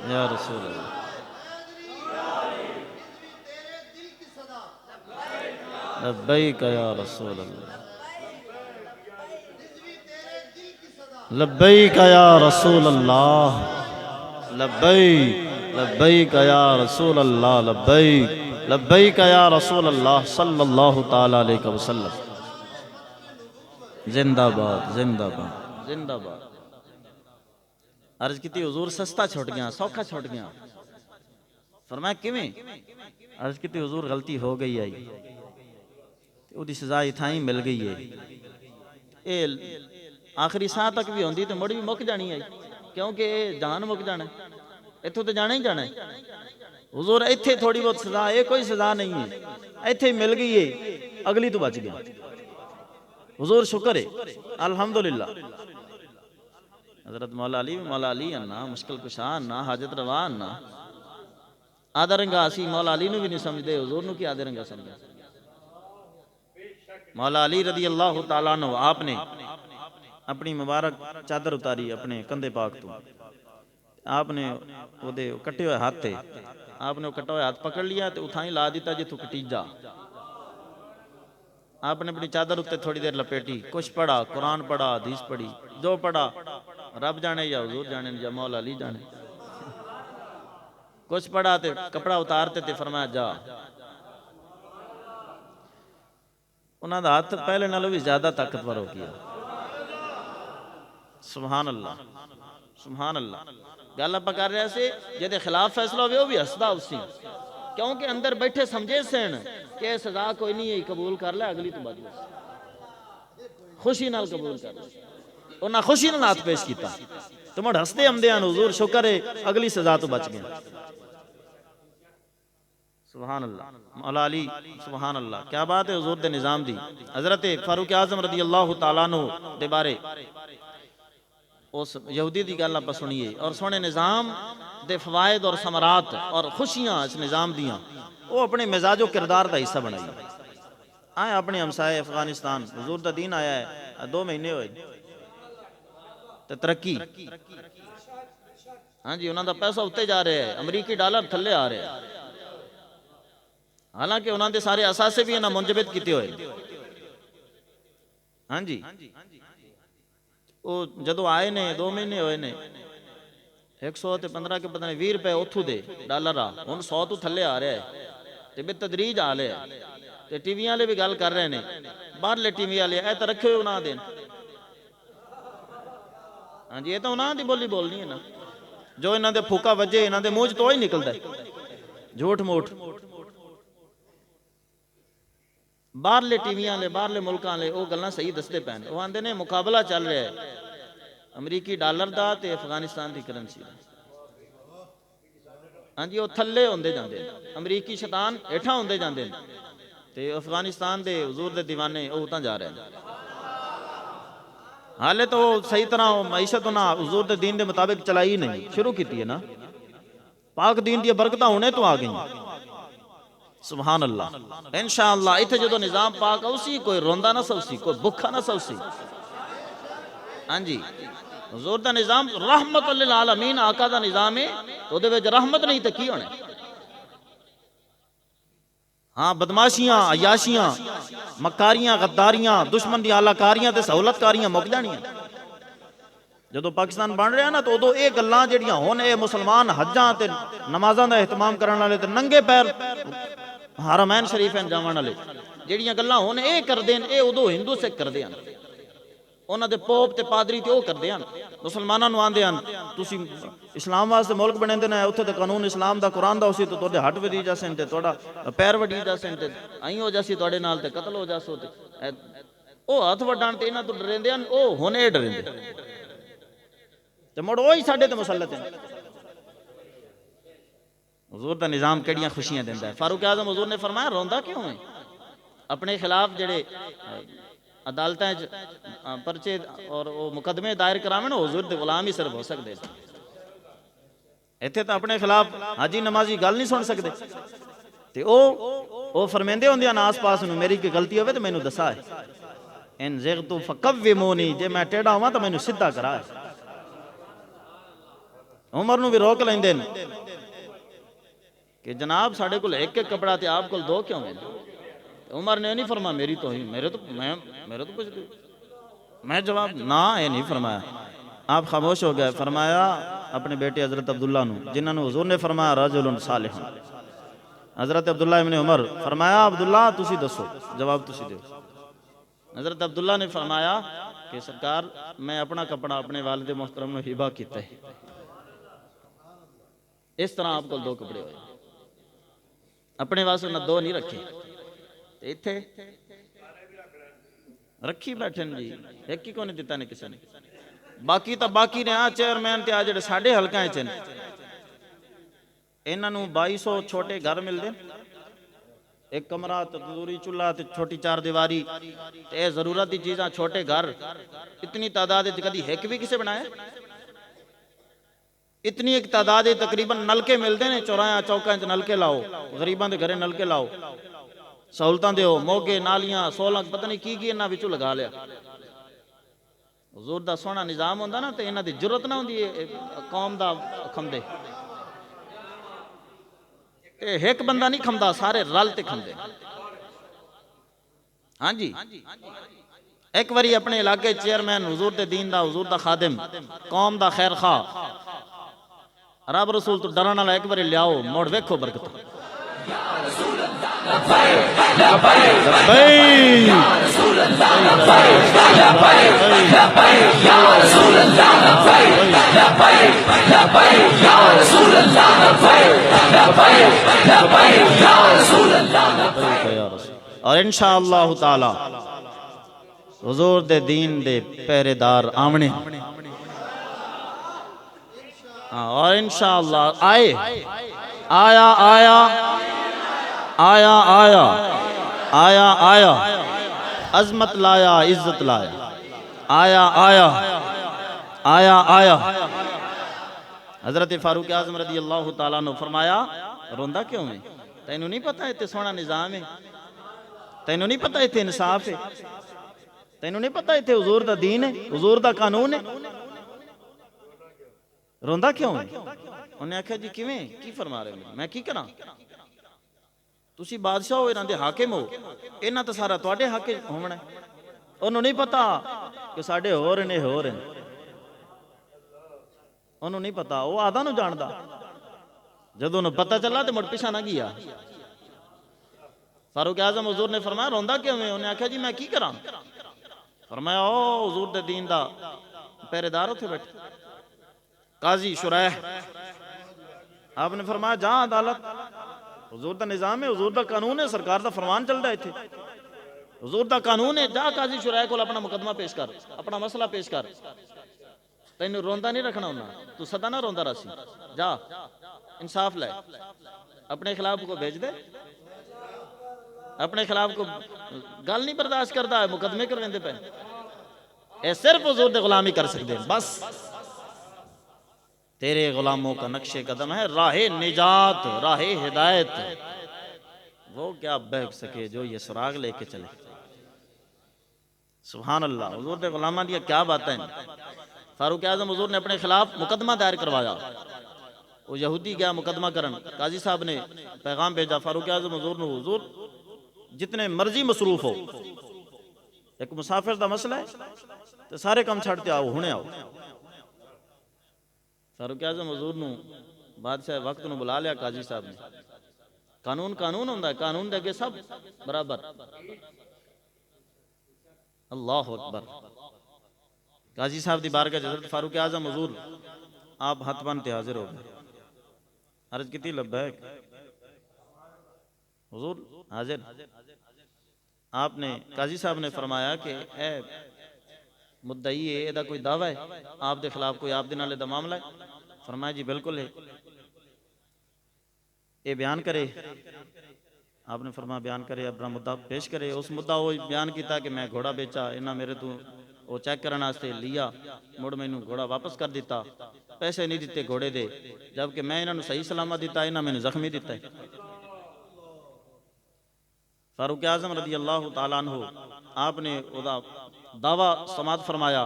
یا رسول اللہ لبیک یا رسول اللہ لبیک یا رسول اللہ لبیک لبیک یا رسول اللہ لبیک لبیک یا رسول اللہ صلی اللہ تعالی علیہ وسلم زندہ باد زندہ باد زندہ باد عرض کیتی حضور سستا چھوٹ گیا سوکھا چھوٹ گیا فرمایا کیویں عرض کیتی حضور غلطی ہو گئی آئی او دی سزا اتھائیں مل گئی ہے اے آخری ساں تک بھی ہوندی تو مڑی بھی مک جانی ہے کیونکہ اے جان مک جانا ہے اتھو تو جانا ہی جانا ہے حضور ایتھے تھوڑی بہت سزا ہے کوئی سزا نہیں ہے ایتھے مل گئی ہے اگلی تو بچ گیا حضور شکر ہے الحمدللہ حضرت مولا علی اننا مشکل کشا اننا حاجت روا اننا آدھا رنگا اسی مولا علی نو بھی نہیں سمجھ دے حضور نو کی آدھا رنگا سمجھا مولا علی رضی اللہ تعالیٰ عنہ آپ نے اپنی مبارک چادر اتاری اپنے کندھے پاک تو آپ نے وہ دے کٹے ہوئے ہاتھ تھے آپ نے وہ کٹے ہوئے ہاتھ پکڑ لیا تو اتھائیں لا دیتا جی تو کٹیجا آپ نے اپنی چادر اتے تھوڑی دیر لپیٹی کچھ پڑھا قرآن پڑھا حدیث پڑھی جو پڑھا رب جانے یا حضور جانے یا مولا علی جانے کچھ پڑھا تے کپڑا اتارتے تے فرمایا جا انہاں دا ہاتھ پہلے نالوں بھی زیادہ طاقتور ہو گیا سبحان اللہ سبحان اللہ گل آپ کر رہے سے جدے خلاف فیصلہ ہوئے وہ بھی ہسدا اسی کیونکہ اندر بیٹھے سمجھے سن کہ سزا کوئی نہیں ہے قبول کر لے اگلی تو بچ خوشی نال قبول کر لے انہاں خوشی نال ہاتھ پیش کیتا تمہاں ہسدے ہمدیان حضور شکر ہے اگلی سزا تو بچ گیا سبحان اللہ مولا علی سبحان اللہ کیا بات ہے حضور دے نظام دی حضرت فاروق اعظم رضی اللہ تعالیٰ عنہ دے بارے اس یہودی دی گل آپ سنیے اور سونے نظام دے فوائد اور ثمرات اور خوشیاں اس نظام دیاں وہ اپنے مزاج و کردار دا حصہ بنائی آئے اپنے ہمسائے افغانستان حضور دا دین آیا ہے 2 مہینے ہوئے تے ترقی ہاں جی انہاں دا پیسہ اتے جا رہے ہیں امریکی ڈالر تھلے آ رہے ہیں حالانکہ انہاں دے سارے اساسے بھی انہاں منجمد کیتے ہوئے ہاں جی وہ جدو آئے نے 2 مہینے ہوئے نے 115 کے پتہ نہیں 20 روپے اتھو دے ڈالر آ ان 100 تو تھلے آ رہے ہیں تے بے تدریج آ لے تے ٹی وی والے بھی گل کر رہے نے باہر لے ٹی وی والے اے تے رکھے ہوئے انہاں دے ہاں جی یہ تو انہاں دی بولی بولنی ہے نا جو انہاں دے پھوکا وجے انہاں دے منہ تو ہی نکلدا ہے جھوٹ موٹ باہرلے ٹی وی والے باہرلے ملکاں والے وہ گلاں صحیح دستے پین وہ آندے نے مقابلہ چل رہا ہے امریکی ڈالر دا تے افغانستان دی کرنسی دا ہاں جی وہ تھلے ہوندے جاندے امریکی شیطان ہیٹھاں ہوندے جاندے تے افغانستان دے حضور دے دیوانے وہ اتاں جا رہے ہیں حالے تو صحیح طرح معیشت نہ حضور دے دین دے مطابق چلائی نہیں، شروع کیتی ہے نا، پاک دین دی برکتاں ہونے تو آ گئیں، سبحان اللہ۔ انشاءاللہ اتھے جدو نظام پاک اوسی، کوئی روندا نہ سوسی، کوئی بکھا نہ سوسی۔ ہاں جی، حضور دا نظام رحمت للعالمین، آقا دا نظام ہے، تو دے وچ رحمت نہیں تے کی ہونے؟ ہاں بدماشیاں، عیاشیاں، مکاریاں، غداریاں، دشمن دی اعلی کاریاں تے سہولت کاریاں مک جانیاں۔ جدو پاکستان بن رہا نا تو ادو یہ گلاں جڑیاں ہن اے مسلمان حجاں تے نمازاں دا اہتمام کرن والے تے ننگے پیر حرمین شریفین جاون والے جڑیاں گلاں ہن اے کردے اے ادو ہندو سکھ کردے ہن، انہاں دے پوپ تے پادری تے او کردے ہن، مسلماناں نوں آندے ہن تسی اسلام واسطے ملک بنیندے نے، اوتھے تے قانون اسلام دا قرآن دا اسی تے تواڈے ہٹ وڈی جاسن تے تواڈا پیر وڈی جاسن تےائیں ہو جاسی تواڈے نال تے قتل ہو جاسو تے او ہاتھ وڈان تے انہاں تو ڈریندے ہن، او ہن اے ڈریندے تے مڑ وہی ساڈے تے مسلط ہیں۔ حضور دا نظام کیڑیاں خوشیاں دیندا ہے۔ فاروق اعظم حضور نے فرمایا روندا کیوں ہے؟ اپنے خلاف جڑے عدالتیں پرچے اور مقدمے دائر کراویں نا، حضور دے غلام ہی صرف ہو سکدے، ایتھے تو اپنے خلاف حاجی نمازی گل نہیں سن سکدے تے او فرمیندے ہوندے ہیں آس پاس نوں میری کوئی غلطی ہوے تے مینوں دسا ہے، ان زغت فقومونی، جے میں ٹیڑھا ہواں تے مینوں سیدھا کرا ہے۔ عمر نوں بھی روک لیندے نے کہ جناب ساڈے کول ایک ایک کپڑا تے آپ کول دو کیوں ہیں؟ عمر نے نہیں فرمایا میری توہین، میرے تو کچھ دو، میں جواب نہ اے نہیں فرمایا، آپ خاموش ہو گئے۔ فرمایا اپنے بیٹے حضرت عبداللہ نو، جنہاں نو حضور نے فرمایا رجل صالح، حضرت عبداللہ ابن عمر، فرمایا عبداللہ تسی دسو، جواب تسی دیو۔ حضرت عبداللہ نے فرمایا کہ سرکار میں اپنا کپڑا اپنے والد محترم نو ہبہ کیتا ہے، اس طرح آپ کو دو کپڑے ہوئے، اپنے واسطے نہ دو نہیں رکھے، ایتھے رکھی بیٹھے جی، ایک ہی کو نہیں دیتا نے کسی نے، باقی تا باقی نے چیئرمین تے آ جڑے ساڈے حلقاں وچ انہاں نوں 2200 چھوٹے گھر ملدے، ایک کمرہ تندوری چولہا تے چھوٹی چار دیواری تے ضرورت دی چیزاں چھوٹے گھر، اتنی تعداد کدی ایک بھی کسے بنایا؟ اتنی ایک تعداد تقریباً نلکے ملتے ہیں، چوراہاں چوکاں چ نلکے لاؤ، غریباں دے گھرے نلکے لاؤ، سہولتاں دیو، موگے نالیاں سولنگ پتہ نہیں کی انہاں وچوں لگا لیا۔ حضور دا سونا نظام ہوندا نا تے انہاں دی جرت نہ ہوندی قوم دا کھمدے تے ایک بندہ نہیں کھمدا، سارے رل تے کھمدے۔ ہاں جی، ایک واری اپنے علاقے چیئرمین حضور دے دین دا، حضور دا خادم، قوم دا خیر خواہ، رب رسول تو ڈرن والا ایک باری لیاؤ، موڑ ویکھو برکت۔ اور انشاءاللہ تعالی حضور دے دین دے پہرے دار آمنے، اور انشاءاللہ آئے آیا آیا آیا آیا آیا آیا عظمت لایا عزت لایا، آیا آیا آیا آیا۔ حضرت فاروق اعظم رضی اللہ تعالیٰ نے فرمایا روندا کیوں ہے؟ تینوں نہیں پتہ اتنے سونا نظام ہے؟ تینوں نہیں پتہ اتنے انصاف ہے؟ تینوں نہیں پتہ اتنے حضور دا دین ہے، حضور دا قانون ہے؟ روندا کیوں ہے؟ انہوں نے آکھا جی کیویں کی فرما رہے ہیں، میں کی کراں؟ تسی بادشاہ ہو، انہاں دے حاکم ہو، انہاں تے سارا تواڈے حق ہونا ہے۔ انہوں نہیں پتا کہ ساڈے ہور نے ہور ہیں، انہوں نہیں پتا، وہ آدھا نو جاندا، جدوں انہوں پتہ چلا تے مڑ پیچھے نہ گیا۔ فاروق اعظم حضور نے فرمایا روندا کیوں ہے؟ انہوں نے آکھا جی میں کی کراں؟ فرمایا او حضور دے دین دا پہرے دار اتھے بیٹھے قاضی شریح، آپ نے فرمایا جہاں عدالت، حضور دا نظام ہے، حضور دا قانون ہے، سرکار دا فرمان چل رہا ہے اتھے، حضور دا قانون ہے، جا قاضی شریح کو اپنا مقدمہ پیش کر، اپنا مسئلہ پیش کر، تینوں روندا نہیں رکھنا ہونا، تو سدا نہ روندا رسی، جا انصاف لے، اپنے خلاف کو بھیج دے، اپنے خلاف کو گل نہیں برداشت کرتا ہے، مقدمے کرویندے پہ۔ اے صرف حضور دے غلامی کر سکتے ہیں بس تیرے غلاموں کا نقش قدم ہے راہ نجات راہ ہدایت وہ کیا بہگ سکے جو یہ سراغ لے کے چلے سبحان اللہ حضور دے غلامہ دیا کیا باتیں فاروق اعظم حضور نے اپنے خلاف مقدمہ دائر کروایا وہ یہودی گیا مقدمہ کرن قاضی صاحب نے پیغام بھیجا فاروق اعظم حضور نے حضور جتنے مرضی مصروف ہو ایک مسافر دا مسئلہ ہے تو سارے کام چھڑتے آؤ ہونے آؤ فاروق اعظم حضور نو بادشاہ وقت نو بلا لیا قاضی صاحب نے قانون ہوندہ ہے قانون دے گے سب برابر اللہ اکبر قاضی صاحب دی بارگاہ حضرت فاروق اعظم حضور آپ ہاتھ بانتے حاضر ہو گئے عرض کیتی لبیک حضور حاضر آپ نے قاضی صاحب نے فرمایا کہ اے مدعی ہے ایدہ کوئی دعویٰ ہے آپ دے خلاف کوئی آپ دے نالے دا معاملہ ہے فرمایا جی بالکل ہے اے بیان کرے آپ نے فرمایا بیان کرے اپنا مدعا پیش کرے اس مدعا وہ بیان کیتا کہ میں گھوڑا بیچا انہاں میرے تو وہ چیک کرنا سے لیا مڑ میں انہوں گھوڑا واپس کر دیتا پیسے نہیں دیتے گھوڑے دے جبکہ میں انہوں صحیح سلامت دیتا انہاں میں نے زخمی دیتا ہے فاروق اعظم رضی اللہ تعالیٰ عنہ آپ نے دعویٰ سماعت فرمایا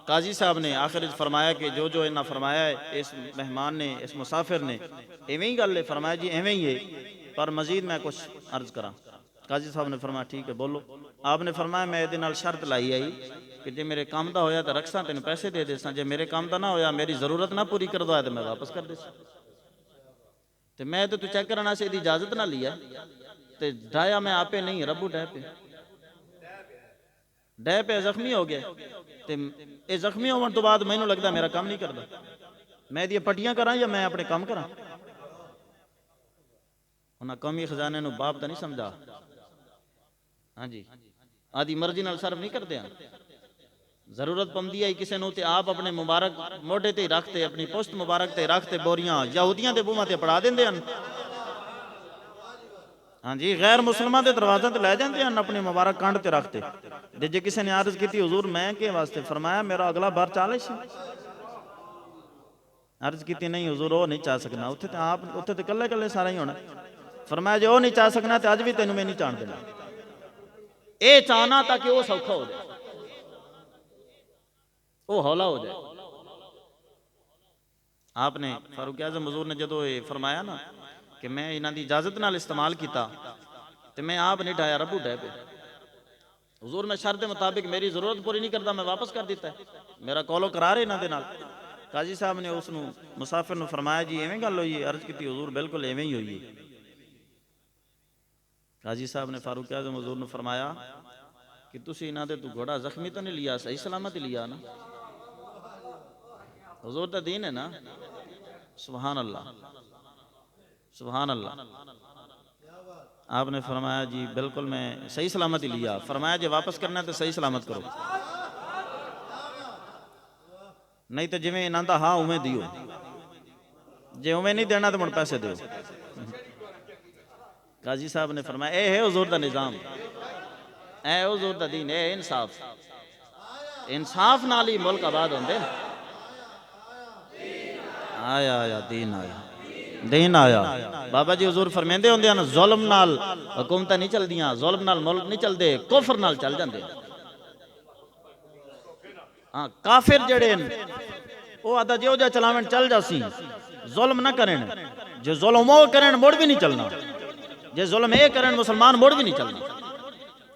قاضی صاحب نے آخر فرمایا کہ جو انہاں فرمایا ہے اس مہمان نے اس مسافر نے ایویں ہی گل ہے فرمایا جی ایویں ہی ہے پر مزید میں کچھ عرض کرا قاضی صاحب نے فرمایا ٹھیک ہے بولو آپ نے فرمایا میں دے نال شرط لائی آئی کہ جے میرے کام دا ہویا تو رکھساں تین پیسے دے دیساں جے میرے کام دا نہ ہویا میری ضرورت نہ پوری کر دو ہے تو میں واپس کر دیساں تو میں تو چیک کرنا سے دی اجازت نہ لیا تو ڈایا میں آپے نہیں ربو ڈے پہ زخمی ہو گیا تو اے زخمی ہونے تو بعد میں نے لگتا میرا کام نہیں کردا میں دی پٹیاں کراں یا میں اپنے کام کراں انہاں قومی خزانے نو باپ تا نہیں سمجھا ہاں جی آدھی مرضی نال صرف نہیں کرتے ہیں ضرورت پمدی ہے کسے نو تے آپ اپنے مبارک موڈے تے رکھتے اپنی پوسٹ مبارک تے رکھتے بوریاں یہودیاں تے بوماں تے پڑھا دیندے ہیں ہاں جی غیر مسلمان دے دروازہ تے لے جاندے ہیں اپنی مبارک کانڈ تے رکھتے جے کسے نے عرض کیتی حضور میں کے واسطے فرمایا میرا اگلا بار چالے سی عرض کیتی نہیں حضور وہ نہیں چاہ سکنا اتھے تے آپ اتھے تے کلے کلے سارا ہی ہونا فرمایا جو نہیں چاہ سکنا تے آج بھی تینوں میں نہیں چاہن دینا اے چاہنا تاکہ وہ سوکھا ہو جائے وہ ہولا ہو جائے آپ نے فاروق اعظم حضور نے جدو فرمایا نا کہ میں انہاں دی اجازت نال استعمال کیتا تو میں آپ نہیں ڈھایا ربو ڈھائے پہ حضور میں شرط مطابق میری ضرورت پوری نہیں کرتا میں واپس کر دیتا ہے میرا کولو قرار ہے انہاں دے نال قاضی صاحب نے اس نو مسافر نو فرمایا جی ایویں گل ہوئی ہے عرض کیتی حضور بالکل ایویں ہی ہوئی ہے قاضی صاحب نے فاروق اعظم حضور نے فرمایا کہ تسی انہاں دے تو گھوڑا زخمی تو نہیں لیا صحیح سلامت لیا نا حضور دا دین ہے نا سبحان اللہ سبحان اللہ آپ نے فرمایا جی بالکل میں صحیح سلامت لیا فرمایا جی واپس کرنا ہے تو صحیح سلامت کرو نہیں تو جی میں انہاں دا ہاں اویں دیو جی اویں نہیں دینا تو من پیسے دیو قاضی صاحب نے فرمایا اے ہے حضور دا نظام اے حضور دا دین اے انصاف انصاف نال ہی ملک آباد ہوندے آیا دین آیا بابا جی حضور فرمیندے ہوندے ہیں ظلم نال حکومتیں نہیں چل دیاں ظلم نال ملک نہیں چل دے کفر نال چل جاندے ہاں کافر جڑے وہ آدھا جو جا چلاویں چل جاسی ظلم نہ کریں جو ظلم وہ کریں موڑ بھی نہیں چلنا جو ظلم اے کریں مسلمان موڑ بھی نہیں چلنا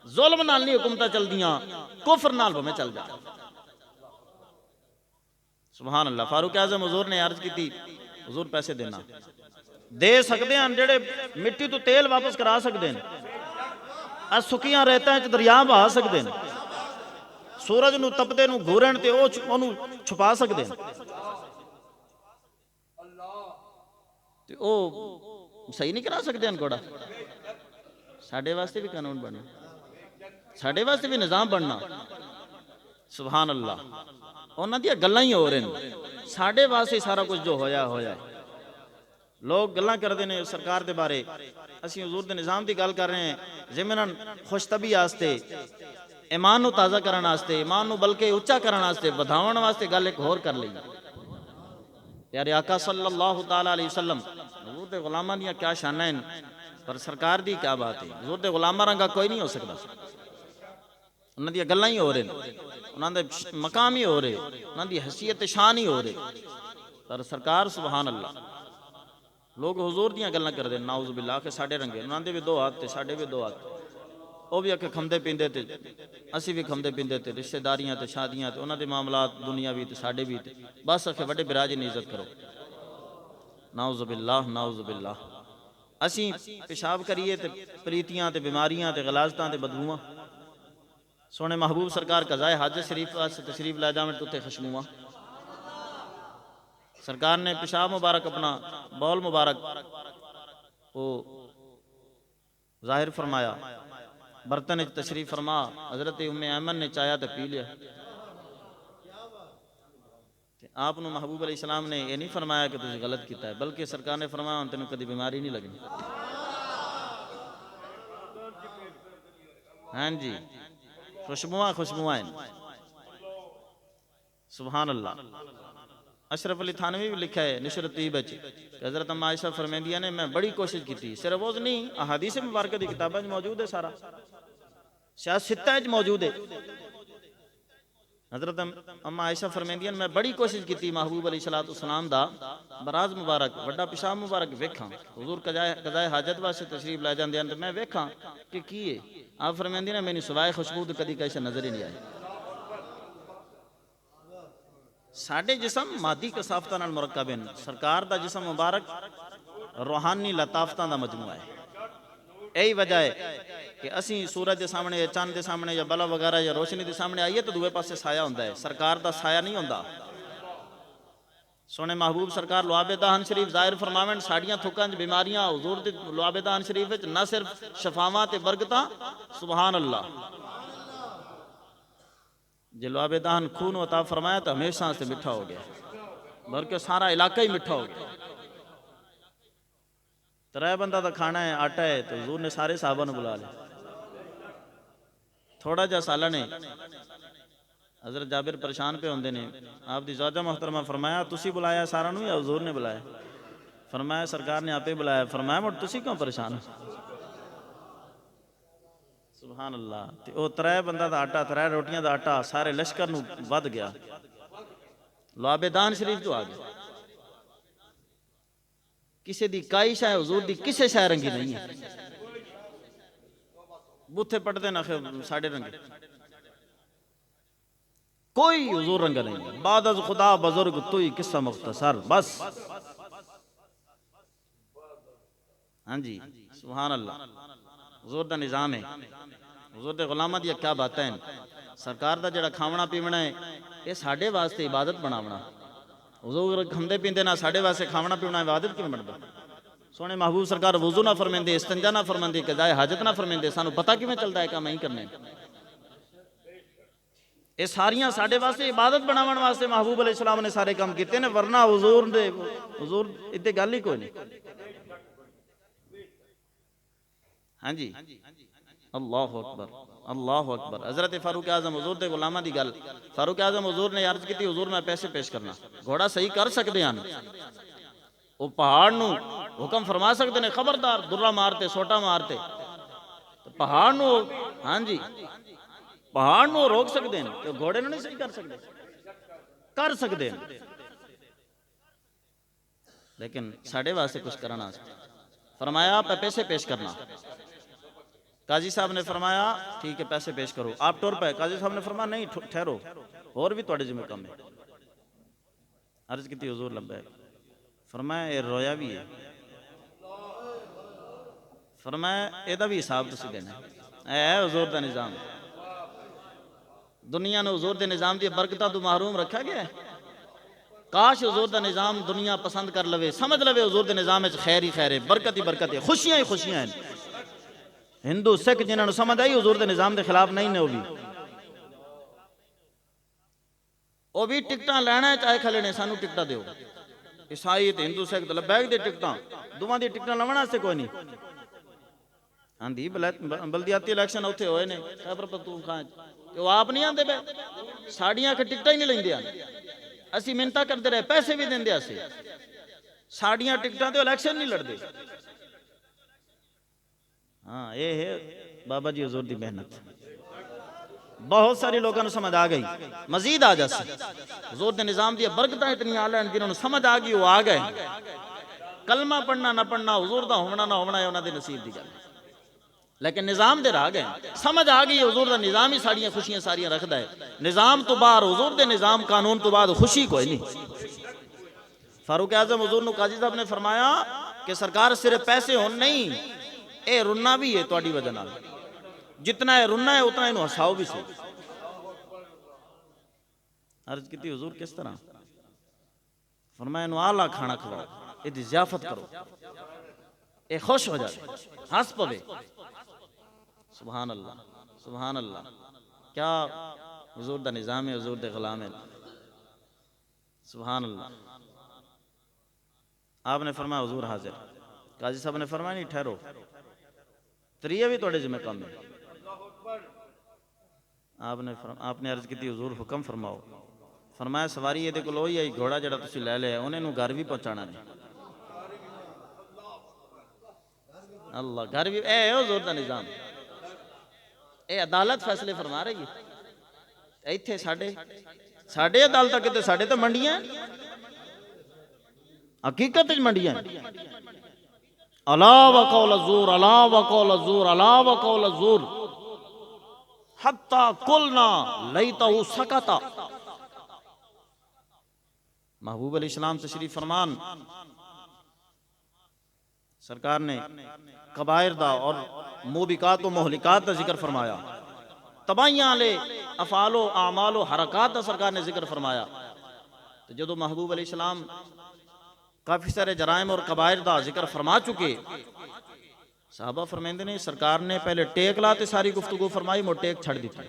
ظلم نال نہیں حکومتیں چل دیاں کفر نال بھمیں چل جا سبحان اللہ فاروق اعظم حضور نے عرض کی تھی حضور پیسے دینا دے سکتے ہیں جڑے مٹی تو تیل واپس کرا سکتے ہیں سکیاں رہتا ہے دریا بہا سکتے ہیں سورج نو تپدے نو گھورن تے او چھپا سکتے ہیں تے او صحیح نہیں کرا سکتے ہیں گھوڑا ساڑھے واسطے بھی قانون بننا ساڑھے واسطے بھی نظام بننا سبحان اللہ انہاں دیا گلاں ہی ہو رہے ہیں ساڑھے واسطے سارا کچھ جو ہویا ہے لوگ گلاں کر دینے سرکار دے بارے اسی حضور دے نظام دی گل کر رہے ہیں زمیناً خوش طبی آستے ایمان نو تازہ کرن واسطے، ایمان نو بلکہ اچا کرن واسطے، بدھاون واسطے گل ایک ہور کر لئی۔ پیارے آقا صلی اللہ تعالی علیہ وسلم حضور دے غلاماں دیاں کیا شاناں ہیں، پر سرکار دی کیا بات ہے، حضور دے غلاماں رنگا کوئی نہیں ہو سکتا۔ انہاں دی گلاں ہی ہو رہے، انہاں دے مقام ہی ہو رہے، انہاں دی حیثیت شان ہی ہو رہے، پر سرکار سبحان اللہ لوگ حضور دیاں گلاں کردے نعوذ باللہ کہ ساڈے رنگے، انہاں دے بھی دو ہاتھ تے ساڈے بھی دو ہاتھ، وہ بھی اکھے کھمدے پیندے تے اسی بھی کھمدے پیندے تے، رشتہ داریاں تے شادیاں تے انہاں دے معاملات دنیاوی تے ساڈے بھی تے، بس اکھے وڈے براج دی عزت کرو، نعوذ باللہ نعوذ باللہ۔ اسی پیشاب کریے تے پریتیاں تے بیماریاں تے غلاظتاں تے بدبوواں، سونے محبوب سرکار قضائے حاجت شریف واسطے تشریف لے جاویں تو تے خوشبواں، سرکار نے پیشاب مبارک اپنا بول مبارک وہ ظاہر فرمایا، برتن وچ تشریف فرما، حضرت ام ایمن نے چایا تے پی لیا۔ آپ نو محبوب علیہ السلام نے یہ نہیں فرمایا کہ تسی غلط کیتا ہے، بلکہ سرکار نے فرمایا ہن تینوں کدی بیماری نہیں لگنی۔ ہاں جی خوشبواں خوشبواں ہیں، سبحان اللہ۔ اشرف علی تھانوی بھی لکھا ہے نشر الطیب وچ کہ حضرت اما عائشہ فرمیندیاں نے میں بڑی کوشش کی، صرف وہ نہیں احادیث مبارکہ دی کتاباں وچ موجود ہے، سارا سیاہ ستہ وچ موجود ہے۔ حضرت اما عائشہ فرمیندیاں میں بڑی کوشش کی محبوب علیہ السلام دا براز مبارک وڈا پیشاب مبارک ویکھاں، حضور قضائے حاجت واسطے تشریف لے جاندے ہیں تے میں ویکھاں کہ کی ہے، آپ فرمیندیاں نے مینوں سوائے خوشبو تے کدی کیسے نظر ہی نہیں آئی۔ ساڈے جسم مادی کثافتاں نال مرکب ہیں، سرکار دا جسم مبارک روحانی لطافتاں دا مجموعہ ہے۔ یہی وجہ ہے کہ اسی سورج دے سامنے یا چاند دے سامنے یا بلب وغیرہ یا روشنی دے سامنے آئیے تو دوے پاسے سایہ ہوندا ہے، سرکار دا سایہ نہیں ہوندا۔ سونے محبوب سرکار لعاب دہن شریف ظاہر فرماویں ساڑیاں تھکاں چ بیماریاں حضور دے لعاب دہن شریف وچ نہ صرف شفاواں تے برکتاں، سبحان اللہ۔ جے لعاب دہن خون عطا فرمایا تو ہمیشہ سے مٹھا ہو گیا، بلکہ سارا علاقہ ہی مٹھا ہو گیا۔ ترائے بندہ دا کھانا ہے، آٹا ہے، تو حضور نے سارے صحابہ نے بلا لیا۔ تھوڑا جا سالن ہے، حضرت جابر پریشان پہ ہوندے نے، آپ دی زوجہ محترمہ فرمایا تسی بلایا سارا نو یا حضور نے بلایا؟ فرمایا سرکار نے آپ ہی بلایا۔ فرمایا مڑ تسی کیوں پریشان ہو؟ سبحان اللہ۔ تے او ترائے بندہ دا آٹا، ترائے روٹیاں دا آٹا سارے لشکر نو ود گیا، لعاب دہن شریف جو آ گیا۔ کسے دی کائی شاہ حضور دی کسے شاہ رنگی نہیں ہے، بوتھے پڑھتے نہ ساڑھے رنگے، کوئی حضور رنگا نہیں ہے۔ بعد از خدا بزرگ توئی قصہ مختصر، بس ہاں جی سبحان اللہ۔ حضور دا نظام ہے، حضور دے غلامہ دیا کیا باتیں ہیں، سرکار دا جڑا کھاونا پیونا ہے یہ ساڑھے واسطے عبادت بناونا۔ حضور کھمدے پیندے نہ ساڑھے واسطے کھاونا پیونا عبادت کیوں بندا؟ سونے محبوب سرکار وضو نہ فرمیندے، استنجا نہ فرمیندے، قضائے حاجت نہ فرمیندے، سانو پتہ کیوں چلتا ہے کام نہیں کرنے؟ یہ ساریاں ساڑھے واسطے عبادت بناون واسطے محبوب علیہ السلام نے سارے کام کیتے نے، ورنہ حضور اتنے گل ہی کوئی نہیں۔ ہاں جی اللہ اکبر اللہ اکبر۔ حضرت فاروق اعظم حضور دے غلامہ دی گل، فاروق اعظم حضور نے عرض کی حضور میں پیسے پیش کرنا، گھوڑا صحیح کر سکتے ہیں، وہ پہاڑ نو حکم فرما سکتے ہیں خبردار درہ مارتے سوٹا مارتے، پہاڑ نو ہاں جی پہاڑ نو روک سکتے ہیں، تو گھوڑے نو نہیں صحیح کر سکتے ہیں، لیکن ساڑھے واسطے کچھ کرنا۔ فرمایا آپ پیسے پیش کرنا، قاضی صاحب نے فرمایا ٹھیک ہے پیسے پیش کرو، آپ ٹور پہ۔ قاضی صاحب نے فرمایا نہیں ٹھہرو، اور بھی توڑے ذمہ کم ہے۔ عرض کی حضور لبیک۔ فرمایا یہ رویا بھی ہے، فرمایا یہ دا بھی حساب تسی دینا ہے حضور دا نظام۔ دنیا نے حضور دے نظام دی برکتہ تو محروم رکھا گیا ہے، کاش حضور دا نظام دنیا پسند کر لوے، سمجھ لوے حضور دے نظام وچ خیر ہی خیر ہے، برکت ہی برکت ہے، خوشیاں ہی خوشیاں ہیں۔ ہندو سکھ جنہوں نے سمجھ آئی حضور دے نظام دے خلاف نہیں نے، وہ بھی ٹکٹاں لینا ہے چاہے کھلے نے، سانو ٹکٹاں دیو۔ عیسائی تے ہندو سکھ لبیک دے ٹکٹاں، دوواں دی ٹکٹاں لونا سے کوئی نہیں۔ ہاں دی بلدیاتی الیکشن اتھے ہوئے نے خیبر پختونخوا، ਤੇ ਉਹ ਆਪ ਨਹੀਂ ਆਂਦੇ ਪਏ। ਸਾਡੀਆਂ ਕਿ ਟਿਕਟਾਂ ਹੀ ਨਹੀਂ ਲੈਂਦੇ ਹਨ। ਅਸੀਂ ਮਿੰਨਤਾਂ ਕਰਦੇ ਰਹੇ, ਪੈਸੇ ਵੀ ਦਿੰਦੇ ਅਸੀਂ, ਸਾਡੀਆਂ ਟਿਕਟਾਂ ਤੇ ਇਲੈਕਸ਼ਨ ਨਹੀਂ ਲੜਦੇ। ہاں یہ ہے بابا جی حضور دی محنت. بہت سارے لوگوں نے سمجھ آ گئی، مزید آ جا سی حضور دے نظام دی برکتاں اتنی آلہ ہیں جنہوں نے سمجھ آ گئی وہ آ گئے. کلمہ پڑھنا نہ پڑھنا، حضور دا ہونا نہ ہونا ہے انہاں دے نصیب دی گل، لیکن نظام دے راہ گئے. سمجھ آ گئی حضور دا نظام ہی ساڑیاں خوشیاں ساریاں رکھدا ہے. نظام تو باہر، حضور دے نظام قانون تو بعد خوشی کوئی نہیں. فاروق اعظم حضور نو قاضی صاحب نے فرمایا کہ سرکار صرف پیسے ہون نہیں، اے رننا بھی ہے تواڈی وجہ نال، جتنا ہے رننا ہے اتنا انہوں ہساؤ بھی سے. عرض کی تھی حضور کس طرح؟ فرمایا انہوں آلہ کھانا کھلاؤ، ایدی ضیافت کرو، اے خوش ہو جائے، ہنس پوے. سبحان اللہ سبحان اللہ، کیا حضور دا نظام ہے، حضور دے غلام ہے. سبحان اللہ. آپ نے فرمایا حضور حاضر. قاضی صاحب نے فرمایا نہیں ٹھہرو، تریہ بھی توڑے جمع کام ہے. آپ نے عرض کی تھی حضور حکم فرماؤ. فرمایا سواری یہ دیکھو لوئی ہے گھوڑا جڑا تسی لے لے انہیں نو گھر بھی پہنچانا نہیں. اللہ گھر بھی، اے حضور دا نظام، اے عدالت فیصلے فرما رہی ہے. ایتھے ساڑھے عدالتہ کہتے ساڑھے تو منڈیاں حقیقت منڈیاں. الا وقول الزور الا وقول الزور الا وقول الزور حتی قلنا لیتہ سکتا. محبوب علیہ السلام تشریف فرمان سرکار نے کبائر دا اور موبقات و مہلکات دا ذکر فرمایا، تباہیاں لے افعال و اعمال و حرکات دا سرکار نے ذکر فرمایا. تو جدو محبوب علیہ السلام کافی سارے جرائم اور کبائر دا ذکر فرما چکے، صحابہ فرمیندے نے سرکار نے پہلے ٹیک لاتے ساری گفتگو فرمائی، مو ٹیک چھڑ دی تھی،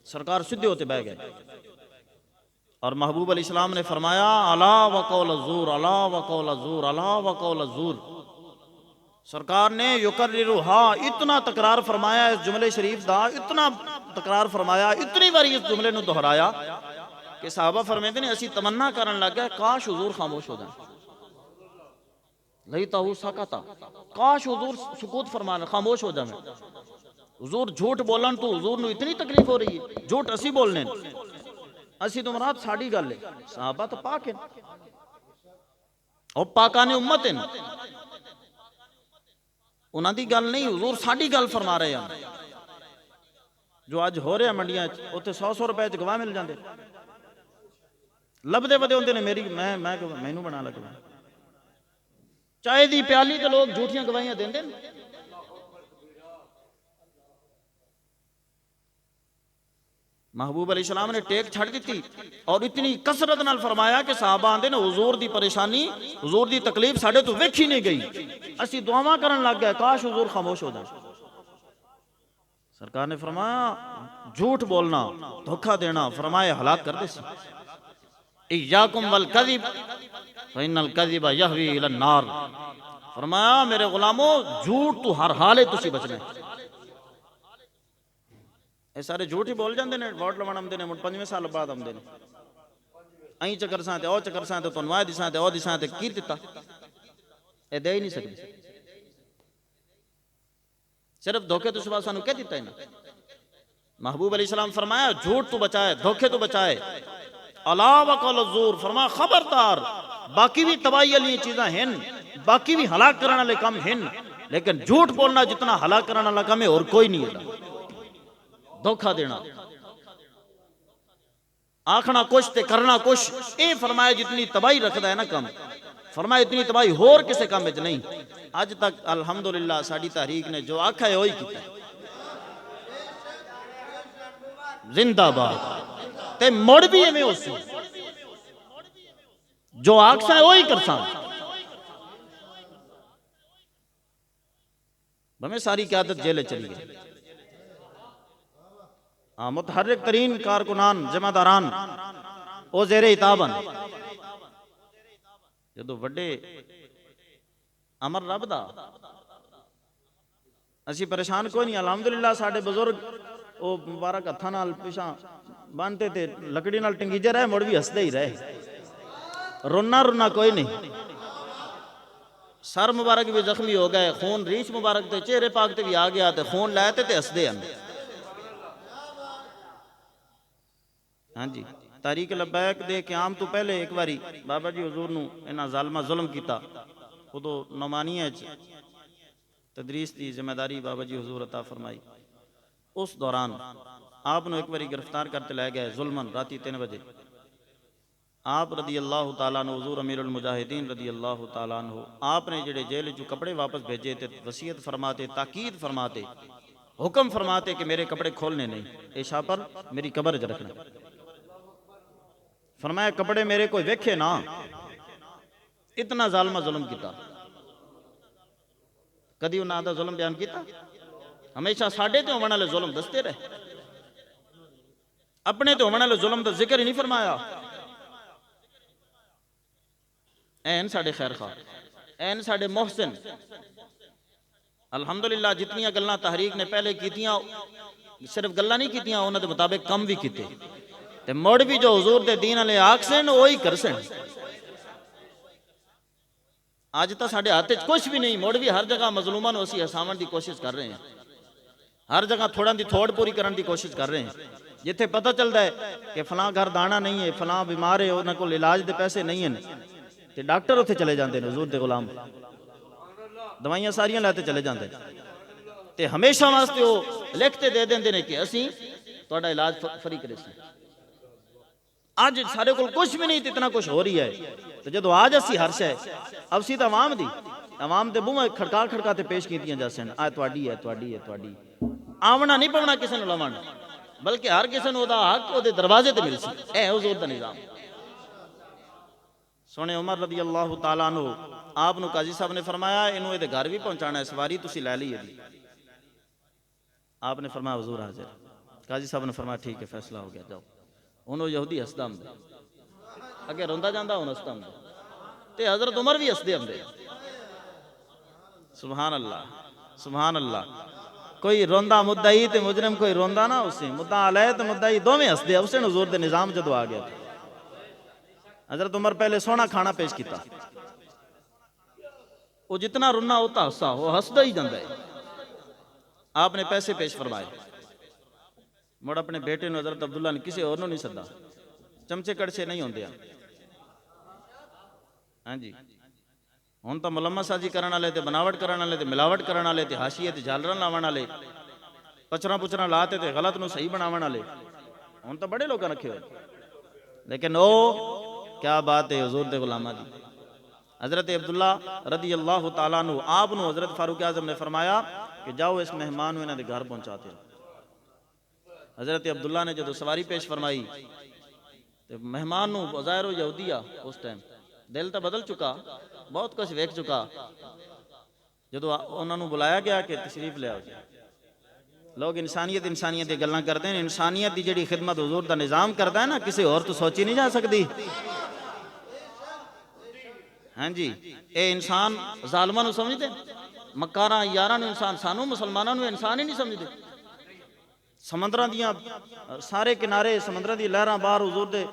سرکار سدھے ہوتے بہ گئے. اور محبوب علیہ السلام نے فرمایا الا وقول الزور الا وقول الزور الا وقول الزور. سرکار نے یکررہا اتنا تکرار فرمایا اس جملے شریف دا، اتنا تکرار فرمایا، اتنی باری اس جملے نو دہرایا کہ صحابہ فرمیندے نے اسی تمنا کرن لگ گئے کاش حضور خاموش ہو جائیں. لیتہ سکتا، کاش حضور سکوت فرمانا، خاموش ہو جائیں. حضور جھوٹ بولن تو حضور نو اتنی تکلیف ہو رہی ہے، جھوٹ اسی بولنے اسی تو مراد ساڑی گل ہے. صحابہ تو پاک ہیں اور پاکان امت ہیں، انہاں دی گل نہیں، حضور ساڑی گل فرما رہے ہیں. جو آج ہو رہے ہیں منڈیاں اوتے 100 روپے گواہ مل جاندے، لب دے ودے ہوندے نے میری میں بنا لگا. چائے دی پیالی تو لوگ جھوٹیاں گواہیاں دیں دیں. محبوب علیہ السلام نے ٹیک چھڑ دیتی اور اتنی کثرت نال فرمایا کہ صحابہ آندے نے حضور دی پریشانی، حضور دی تکلیف ساڑھے تو ویکھی نہیں گئی. اسی دعاواں کرن لگ گئے کاش حضور خاموش ہو جائے. سرکار نے فرمایا جھوٹ بولنا، دھوکہ دینا، فرمائے ہلاک کر دے سی. ایاکم والکذب فإن الکذب یہوی الی النار. فرمایا میرے غلاموں جھوٹ تو ہر حالے تسی بچنے. اے سارے جھوٹ ہی بول جاندے نے، ووٹ لوان آمدے نے، 5 سال بعد آمدے نے، این چکر ساں تے او چکر ساں تے تنوائے دیساں تے او دیساں تے کی دیتا، اے دے ہی نہیں سکتے. صرف دھوکے تو صبح سانو کہہ دیتا ہے نا. محبوب علیہ السلام فرمایا جھوٹ تو بچائے، دھوکے تو بچائے. الا وقول الزور، فرمایا خبردار باقی بھی تباہی والی چیزاں ہیں، باقی بھی ہلاک کرنے والے کام ہیں، لیکن جھوٹ بولنا جتنا ہلاک کرنے والا کام ہے اور کوئی نہیں ہے. دھوکہ دینا، آکھنا کچھ تے کرنا کچھ، اے فرمایا جتنی تباہی رکھدا ہے نا کام، فرمایا اتنی تباہی ہور کسے کام وچ نہیں. اج تک الحمدللہ ساڈی تحریک نے جو آکھا ہے وہی کیتا ہے. زندہ باد تے مڑ بھی ایویں ہوسی، جو آکھسا ہے وہی کرساں. ہمیں ساری قیادت جیلے چلی گئی. متحرک ترین کارکنان جمع داران او زیر اتابن. جدو وڈے امر رب دا اسی پریشان کوئی نہیں. الحمدللہ ساڑھے بزرگ وہ مبارک ہاتھاں نال پیچھا بنتے تے لکڑی نال ٹنگیجے رہے، مڑ بھی ہسدے ہی رہے، رونا رونا کوئی نہیں۔ سر مبارک بھی زخمی ہو گئے، خون ریش مبارک تے چہرے پاک تے بھی آ گیا تے خون لائے تے ہسدے ہیں۔ ہاں جی، تحریک لبیک دے قیام تو پہلے ایک باری بابا جی حضور نو انہاں ظالمہ ظلم کیتا، ادو نعمانیہ تدریس دی ذمہ داری بابا جی حضور عطا فرمائی۔ اس دوران آپ نو ایک باری گرفتار کرتے لے گئے ظلمن، راتی 3 بجے۔ آپ رضی اللہ تعالیٰ عنہ، حضور امیر المجاہدین رضی اللہ تعالیٰ عنہ، آپ نے جڑے جیل جو کپڑے واپس بھیجے تھے، وصیت فرماتے، تاکید فرماتے، حکم فرماتے کہ میرے کپڑے کھولنے نہیں، عشاء پر میری قبر چ رکھنا۔ فرمایا کپڑے میرے کوئی ویکھے نہ، اتنا ظالمہ ظلم کیتا۔ کدی انہاں دا ظلم بیان کیتا؟ ہمیشہ ساڈے تے ہونے والے ظلم دستے رہے، اپنے تے ہونے والے ظلم دا ذکر ہی نہیں فرمایا۔ این ساڈے خیر خواہ، این ساڈے محسن، الحمدللہ جتنی گلاں تحریک نے پہلے کیتیاں، صرف گلاں نہیں کیتیاں، انہاں دے مطابق کم بھی کیتے، تے مڑ بھی جو حضور دے دین والے آکھسن وہی کرسن۔ آج تا ساڈے ہاتھ وچ کچھ بھی نہیں، مڑ بھی ہر جگہ مظلوماں نو اسی ہساون دی کوشش کر رہے ہیں، ہر جگہ تھوڑا دی تھوڑ پوری کرن دی کوشش کر رہے ہیں۔ جتھے پتہ چلدا ہے کہ فلاں گھر دانا نہیں ہے، فلاں بیمار ہے، انہاں کول علاج دے پیسے نہیں ہیں، تے ڈاکٹر اتھے چلے جاندے نے، حضور دے غلام دوائیاں ساریاں لیتے چلے جاندے، تے ہمیشہ واسطے وہ لکھتے دے دیندے نے کہ اسی تہاڈا علاج فری کرے سی۔ آج سارے کول کچھ بھی نہیں تے اتنا کچھ ہو رہی ہے، تو جدو آج اسی ہر شے اب سی تے عوام دی، عوام دے بوہے کھڑکا کھڑکا تے پیش کیتیاں جاسن، آ تواڈی ہے، تواڈی ہے، تواڈی آونا نہیں پونا کسے نوں لوان، بلکہ ہر کسے نوں دا حق او دے دروازے تے مل سی۔ اے حضور دا نظام۔ سونے عمر رضی اللہ تعالیٰ عنہ، آپ نو قاضی صاحب نے فرمایا انہوں اے دے گھر بھی پہنچانا ہے، سواری تسی لے لی ہے۔ آپ نے فرمایا حضور حاضر۔ قاضی صاحب نے فرمایا ٹھیک ہے، فیصلہ ہو گیا، جاؤ۔ انہوں یہودی ہسدا ہم دے، اگے روندا جاندا ہوں ہسدا ہم دے، تے حضرت عمر بھی ہسدے ہم دے۔ سبحان اللہ، سبحان اللہ۔ کوئی روندا مدعی تے مجرم کوئی روندا نہ اسی، مدعا علیہ تے مدعی دوویں ہسدے، اس نے حضور دے نظام جدو آ گیا۔ حضرت عمر پہلے سونا کھانا پیش کیتا، وہ جتنا رونا ہوتا ہسا، وہ ہسدا ہی جاندا ہے۔ آپ نے پیسے پیش فرمائے، مڑ اپنے بیٹے نو حضرت عبداللہ نے کسی اور نو نہیں سدا، چمچے کڑچے نہیں ہوندے۔ ہاں جی، ہن تو ملمہ سازی کرن والے تے بناوٹ کرن والے تے ملاوٹ کرن والے تے حاشیے تے جھالراں لاون والے، پچراں پچراں لاتے تے غلط نو صحیح بناون والے، ہن تو بڑے لوگاں رکھے ہوئے، لیکن او کیا بات ہے حضور دے غلاماں دی۔ حضرت عبداللہ رضی اللہ تعالیٰ عنہ، آپ نو حضرت فاروق اعظم نے فرمایا کہ جاؤ اس مہمان انہاں دے گھر پہنچاتے ہو۔ حضرت عبداللہ نے جدو سواری پیش فرمائی تو مہمان نو ظاہر یہودیہ اس ٹائم دل تو بدل چکا، بہت کچھ ویکھ چکا، جدو انہاں نو بلایا گیا کہ تشریف لے آؤ، لوگ انسانیت انسانیت دی گلاں کرتے ہیں، انسانیت دی جڑی خدمت حضور دا نظام کردا ہے نا، کسی اور تو سوچی نہیں جا سکتی۔ ہاں جی، اے انسان ظالماں نو سمجھدے، مکاراں یاراں نو انسان، سانو مسلماناں نو انسان ہی نہیں سمجھدے۔ سمندراں دیاں سارے کنارے، سمندراں دی لہراں باہر حضور دے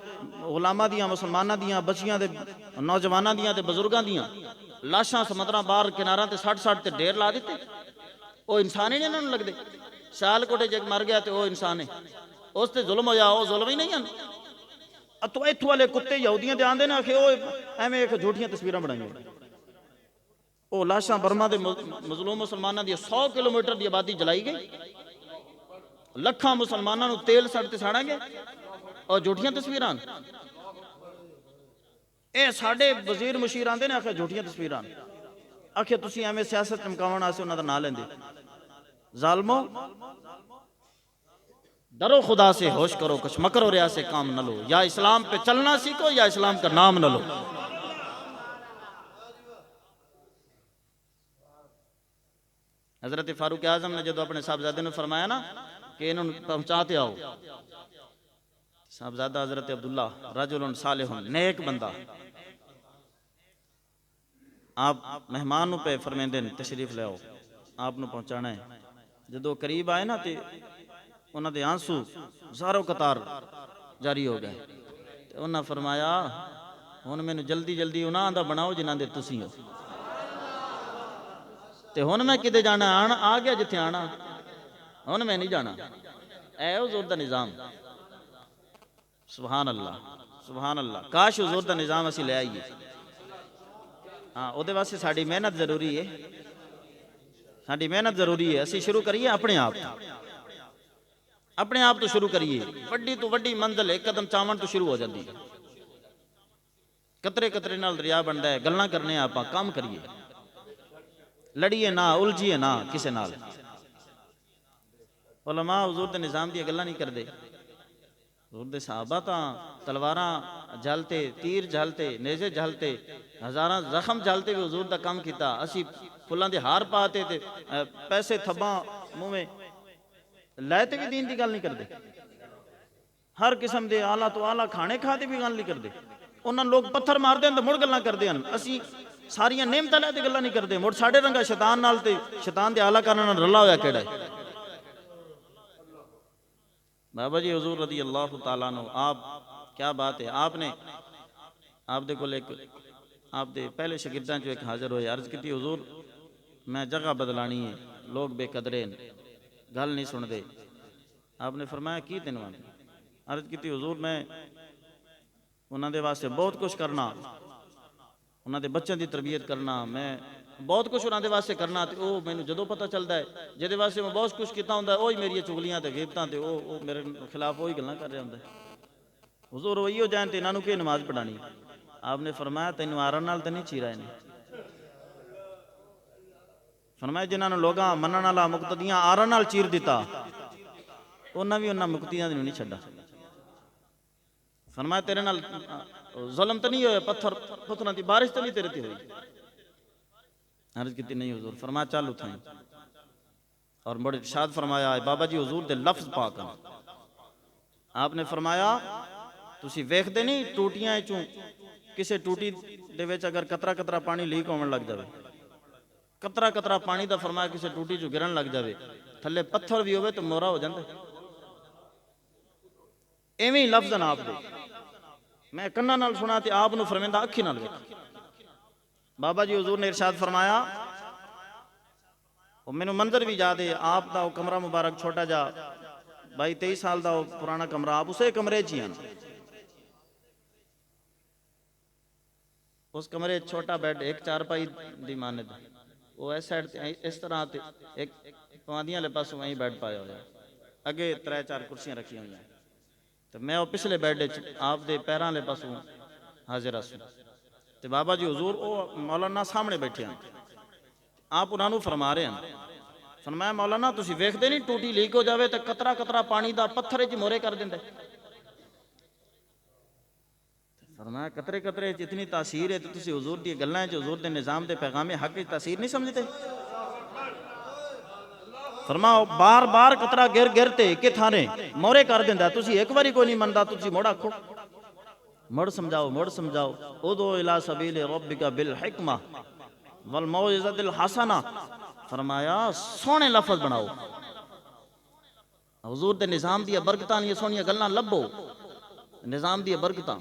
غلاماں دیاں، مسلماناں دیاں، بچیاں دے، نوجواناں دیاں تے بزرگاں دیاں لاشاں سمندراں باہر کناراں تے سٹ تے ڈھیر لا دیتے، او انسان ہی نہیں انہاں نوں لگدے۔ سیال کوٹے جگ مر گیا تے او انسان ہے، اس تے ظلم ہویا، او ظلم ہی نہیں ہیں۔ اتو ایتھوں والے کتے یہودیاں دے آندے نا کہ او ایویں ایک جھوٹیاں تصویراں بنائیاں، او لاشاں برما دے مظلوم مسلماناں دی 100 کلومیٹر دی آبادی جلائی گئی، لکھاں مسلماناں نو تیل سڑ تے ساڑا گیا، اور جھوٹیاں تصویراں۔ اے ساڈے وزیر مشیر آندے نے آخر جھوٹیاں تصویراں، آخر تسی ایویں سیاست چمکاون واسطے انہاں دا نام لیندے۔ ظالمو، ڈرو خدا سے، ہوش کرو، کچھ مکر و ریا سے کام نہ لو، یا اسلام پہ چلنا سیکھو یا اسلام کا نام نہ لو۔ حضرت فاروق اعظم نے جدو اپنے صاحبزادے نے فرمایا نا کہ انہوں پہنچاتے آؤ، صاحبزادہ حضرت عبداللہ رجل صالح، نیک بندہ، آپ مہمان نو پہ فرمیندے تشریف لے آؤ، آپ نو پہنچانا ہے۔ جدو قریب آئے نا تے انہاں دے آنسو زارو قطار جاری ہو گئے تے انہاں فرمایا ہن مینوں جلدی جلدی انہاں دا بناؤ جنہاں دے تسی ہو تے ہن میں کدے جانا آ گیا جتھے آنا ہن میں نہیں جانا اے حضور دا نظام سبحان اللہ سبحان اللہ کاش حضور دا نظام اسی لے آئیے ہاں او دے واسطے ساڈی محنت ضروری ہے ساڈی محنت ضروری ہے اسی شروع کریے اپنے آپ تو شروع کریے وڈی تو وڈی منزل ایک قدم چاون تو شروع ہو جاندی قطرے قطرے نال دریا بندا ہے گلاں کرنے آپاں کام کریے لڑیے نہ الجھیے نہ کسے نال علماء حضور دے نظام دی گلاں نہیں کردے حضور دے صحابہ تاں تلواراں جھلتے تیر جھلتے نیزے جھلتے ہزاراں زخم جھلتے بھی حضور دا کام کیتا اسی پھلاں دے ہار پاتے تے پیسے تھباں منہ میں لائے بھی دین دی گل نہیں کردے ہر قسم دے آلہ تو آلہ کھانے کھاتے بھی گل نہیں کردے انہاں لوگ پتھر مار دیں تو مڑ گلاں کردے ہیں اسی ساریاں نعمتاں لے تے گلاں نہیں کردے مڑ ساڈے رنگا شیطان نال تے شیطان دے آلہ کرنے نال رلا ہویا کیڑا ہے بابا جی حضور رضی اللہ تعالیٰ عنہ آپ کیا بات ہے آپ دے کول ایک آپ دے پہلے شاگرداں جو ایک حاضر ہوئے عرض کیتی حضور میں جگہ بدلانی ہے لوگ بے قدرے گل نہیں سن دے آپ نے فرمایا کی تینوں عرض کیتی حضور میں انہاں دے واسطے بہت کچھ کرنا انہاں دے بچوں دی تربیت کرنا میں بہت کچھ انہاں دے واسطے کرنا تے او مینوں جدوں پتہ چلدا ہے جدے واسطے میں بہت کچھ کیتا ہوندا ہے اوہی میری چغلیاں تے غیبتاں تے او میرے خلاف وہی گلاں کر رہا ہوندا ہے حضور وہی ہو جائیں تے انہاں نوں کہ نماز پڑھانی آپ نے فرمایا تینوں آرن نال تے نہیں چیرا نے فرمایا جنہاں نوں لوگاں منن والا مقتدیاں آرن نال چیر دیتا انہاں بھی انہاں مقتدیاں نوں نہیں چھڈا فرمایا تیرے نال ظلم تو نہیں ہوئے پتھراں دی بارش تو نہیں تیرے تے ہوئی عرض کیتی نہیں حضور فرمایا چل اٹھائیں اور بڑے ارشاد فرمایا ہے بابا جی حضور دے لفظ پاک ہیں آپ نے فرمایا تسی ویکھدے نہیں ٹوٹیاں چوں کسے ٹوٹی دے وچ اگر قطرہ قطرہ پانی لیک ہون لگ جاوے قطرہ قطرہ پانی دا فرمایا کسے ٹوٹی چوں گرن لگ جاوے تھلے پتھر بھی ہوئے تو مورا ہو جاندے ایویں لفظ آپ دے میں کناں نال سنا تے آپ نو فرمیندا اکھی نال ویکھ بابا جی حضور نے ارشاد فرمایا وہ مینوں منظر بھی یاد ہے آپ دا وہ کمرہ مبارک چھوٹا جا 22-23 سال دا وہ پرانا کمرہ آپ اسے کمرے چ ہیں اس کمرے چھوٹا بیڈ ایک چارپائی دی مانند وہ اس سائڈ اس طرح ایک پواندیاں لے پاسوں وہیں بیڈ پایا ہوا اگے 3-4 کرسیاں رکھی ہوئی ہیں تو میں وہ پچھلے بیڈ آپ دے پیراں لے پاسوں حاضر ہسوں تے بابا جی حضور او مولانا سامنے بیٹھے ہیں آپ انہاں نوں فرما رہے ہیں فرمایا مولانا تسی ویکھدے نہیں ٹوٹی لیک ہو جاوے تے قطرہ قطرہ پانی دا پتھر وچ مورے کر دیندا فرمایا قطرے قطرے وچ اتنی تاثیر ہے تے تسی حضور دی گلاں وچ حضور دے نظام دے پیغام حق وچ تاثیر نہیں سمجھتے فرماؤ بار بار قطرہ گر گرتے کہ تھانے مورے کر دیندا تسی ایک باری کوئی نہیں مندا تسی موڑ آکھو مڑ سمجھاؤ ادعو الی سبیل ربک بالحکمہ والموعظۃ الحسنہ فرمایا سونے لفظ بناؤ حضور دے نظام دی برکتاں یہ سونی گلاں لبو نظام دی برکتاں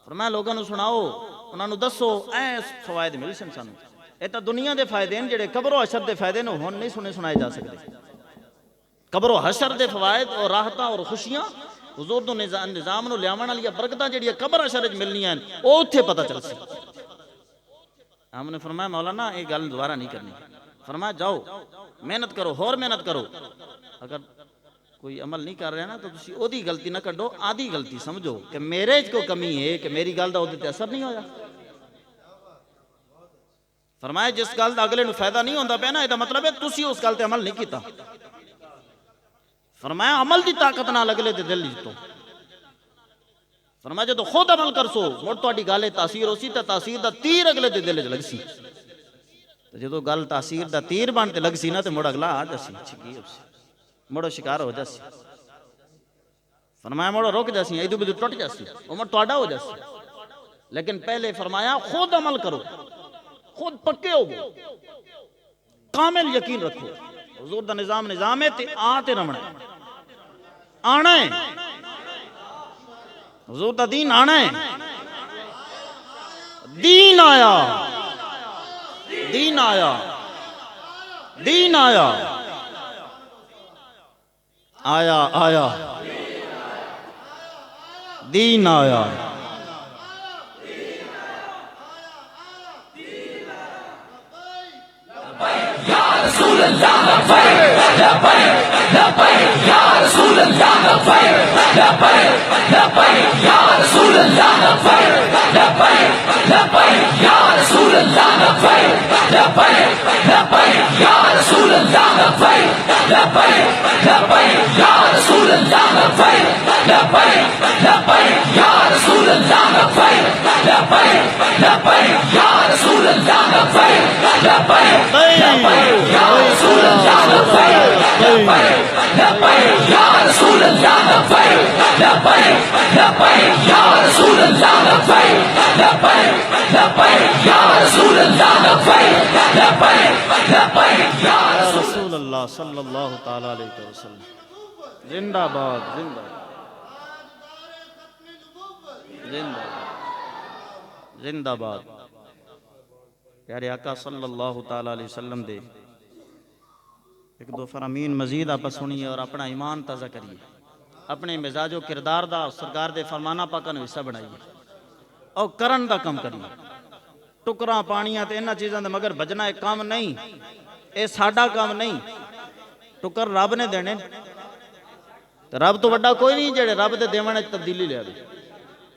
فرمایا لوگاں نوں سناؤ انہاں نوں دسو اے فوائد مل سن سانوں اے تا دنیا دے فائدے ہیں جڑے قبر و حشر دے فائدے نوں ہن نہیں سنائے جا سکتے قبر و حشر دے فوائد اور راحتاں اور خوشیاں حضور دے نظام نو لیاون والی برکتاں جڑیاں قبر حشر وچ ملنیاں او اوتھے پتہ چل سی ہم نے فرمایا مولانا یہ گل دوبارہ نہیں کرنی فرمایا جاؤ محنت کرو اور محنت کرو اگر کوئی عمل نہیں کر رہا نا تو تسی او دی غلطی نہ کڈو آدھی غلطی سمجھو کہ میرے کو کمی ہے کہ میری گل دا او تے اثر نہیں ہویا فرمایا جس گل دا اگلے نو فائدہ نہیں ہوندا پیا نا اے دا مطلب ہے تسی اس گل تے عمل نہیں کیتا فرمایا عمل دی طاقت نال اگلے دے دل جتو فرمایا جدو خود عمل کرسو مڑ تہاڈی گل تاثیر ہو سی تے تاثیر دا تیر اگلے دے دل وچ لگ سی تے جدو گل تاثیر دا تیر بن تے لگ سی نا تے مڑ اگلا آ جاسی چھکی ہو سی مڑو شکار ہو جاسی فرمایا مڑو رک جاسی ایدو بدو ٹوٹ جاسی عمر تہاڈا ہو جاسی لیکن پہلے فرمایا خود عمل کرو خود پکے ہو کامل یقین رکھو حضور دا نظام ہے تے آ تے رمنا آنا ہے، حضور دا دین آنا ہے، دین آیا، دین آیا، دین آیا، آیا آیا، دین آیا۔ رسول اللہ صلی اللہ تعالی علیہ وسلم زندہ باد، زندہ زندہ زندہ باد۔ پیارے آقا صلی اللہ تعالی علیہ وسلم دے ایک دو فرامین مزید آپ سنیے اور اپنا ایمان تازہ کریے، اپنے مزاج و کردار دا سرکار دے فرمانا پاکاں نوں حصہ بنائیے اور کرن دا کم کریے۔ ٹکراں پانیاں تے انہاں چیزاں دے مگر بجنا ایک کام نہیں، اے ساڈا کام نہیں، ٹکر رب نے دینے، رب تو بڑا کوئی نہیں جڑے رب دے دیوان وچ تبدیلی لے آوے۔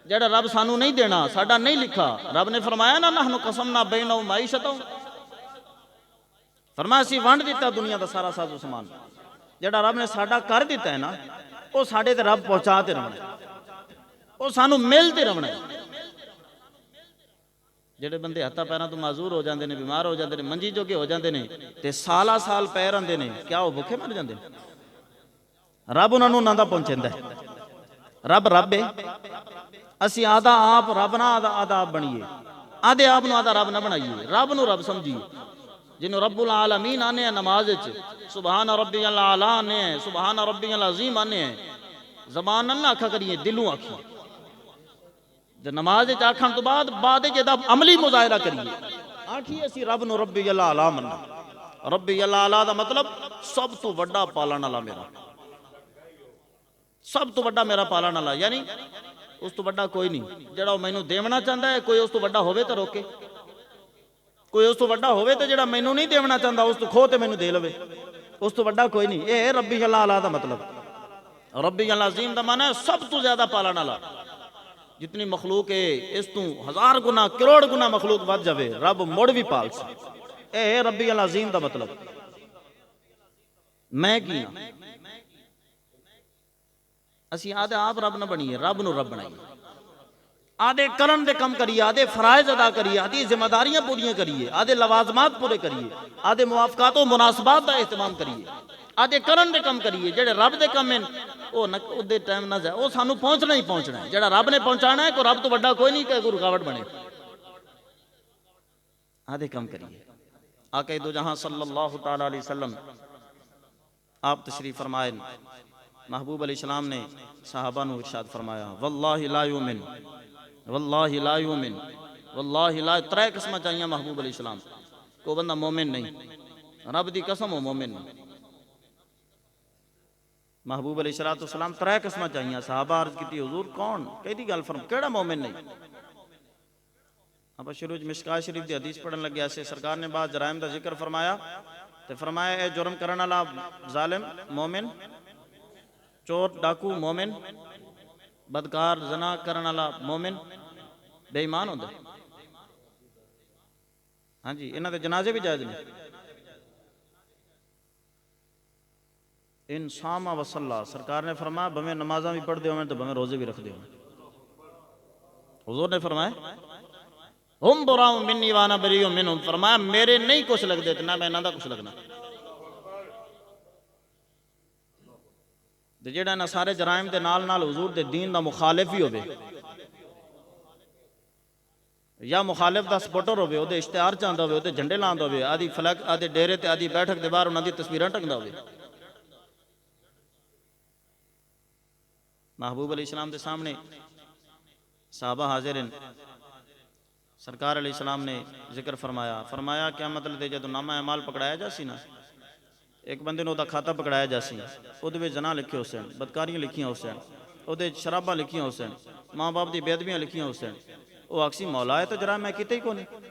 جڑا رب سانو نہیں دینا، ساڈا نہیں لکھا، رب نے فرمایا نا نحن قسمنا بینہم معیشتہم، فرمایا اسی ونڈ دیتا دنیا دا سارا ساز و سامان، جڑا رب نے ساڈا کر دیتا ہے نا وہ ساڈے تے رب پہنچاتے رہنا ہے، وہ سانو ملتے رہنا ہے۔ جڑے بندے ہتھاں پیراں تو معذور ہو جاندے نے، بیمار ہو جاندے نے، منجی جوگے ہو جاندے نے تے سالا سال پے رہندے نے، کیا وہ بھوکے مر جاندے نے؟ رب انہاں نوں نہ دا پہنچیندا ہے۔ رب رب ہے، اسی آدھا آپ رب نہ آدھا آپ بنیے، آدھے آپ نو آدھا رب نہ بنائیے، رب نو رب سمجھیے۔ جنہوں رب العالمین آنے ہیں نماز وچ، سبحان ربی العالی آنے ہیں، سبحان ربی العظیم آنے ہیں، زبان نہ آکھا کریے، دلوں آکھیے۔ جب نماز وچ آکھن تو بعد جدا عملی مظاہرہ کریے، آکھیے اسی رب نو ربی العالی مننا۔ ربی العالی دا مطلب سب تو بڑا پالن والا میرا، سب تو بڑا میرا پالن والا، یعنی اس تو بڑا کوئی نہیں۔ جڑا مینوں دیونا چاہتا ہے کوئی اس تو بڑا ہوئے تو روکے، کوئی اس تو بڑا ہوئے تو جڑا مینوں نہیں دیونا چاہتا اس تو کھو تے مینوں دے لوے، اس تو بڑا کوئی نہیں۔ اے ربی العالی دا مطلب۔ ربی العظیم دا معنی ہے سب تو زیادہ پالن والا، جتنی مخلوق ہے اس تو ہزار گنا کروڑ گنا مخلوق ود جاوے رب مڑ بھی پال سی۔ اے ربی العظیم دا مطلب میں کیا اسی آدھے آپ رب نہ بنیے، رب نو رب بنائیے، آدھے کرن دے کم کریے، آدھے فرائض ادا کریے، آدھی ذمہ داریاں پوریاں کریے، آدھے لوازمات پورے کریے، آدھے موافقات و مناسبات دا اہتمام کریے، آدھے کرن دے کم کریے۔ جڑے رب دے کم ہیں وہ نہ دے ٹائم نہ جائے، وہ سانو پہنچنا ہی پہنچنا ہے۔ جڑا رب نے پہنچانا ہے کوئی رب تو بڑا کوئی نہیں کہ کوئی رکاوٹ بنے۔ آدھے کم کریے۔ آقا دو جہاں صلی اللہ تعالی علیہ وسلم آپ تشریف فرمائے، محبوب علیہ السلام نے صحابہ نو ارشاد فرمایا، واللہ لا یؤمن، واللہ لا یؤمن، واللہ لا، ترے قسمہ چاہیے محبوب علیہ السلام کو بندہ مومن نہیں، رب دی قسم ہو مومن نہیں۔ محبوب علیہ السلام ترے قسمہ چاہیے، صحابہ عرض کی حضور کون کہی گل فرم کیڑا مومن نہیں؟ اب شروع مشکاہ شریف دی حدیث پڑھن لگیا سے سرکار نے بعض جرائم دا ذکر فرمایا تے فرمایا اے جرم کرن والا ظالم مومن، چور ڈاکو مومن، بدکار زنا کرن والا مومن، بے ایمان ہوندا۔ ہاں جی، انہاں دے جنازے بھی جائز نے۔ ان صام و صلی، سرکار نے فرمایا بھویں نمازاں بھی پڑھ دے ہویں تو بھویں روزے بھی رکھ دے ہویں۔ حضور نے فرمایا ہم براء منی وانا بریء منہم، فرمایا میرے نہیں کچھ لگ دیتے نہ میں انہاں دا کچھ لگنا۔ جڑا نہ سارے جرائم دے نال نال حضور دے دین دا مخالف ہی ہوئے، یا مخالف دا سپورٹر ہوئے، او دے اشتہار چاہندا ہوئے، او دے جھنڈے لاندا ہوئے، آدھی فلک آدھی ڈیرے تے آدھی بیٹھک دے باہر انہاں دی تصویراں ٹنگدا ہوئے، محبوب علیہ السلام کے سامنے صحابہ حاضر ہیں. سرکار علیہ السلام نے ذکر فرمایا کیا مطلب ہے جدو نامہ اعمال پکڑایا جاسی نا ایک بندے نے وہ کھاتا پکڑایا جاسی وہ زنا لکھے ہوسن بدکاریاں لکھیاں ہوسن وہ شراباں لکھیاں ہوسن ماں باپ دی بے ادبیاں لکھیاں ہوسن وہ آکسی مولا ہے تو جرا میں کیتے ہی کو نہیں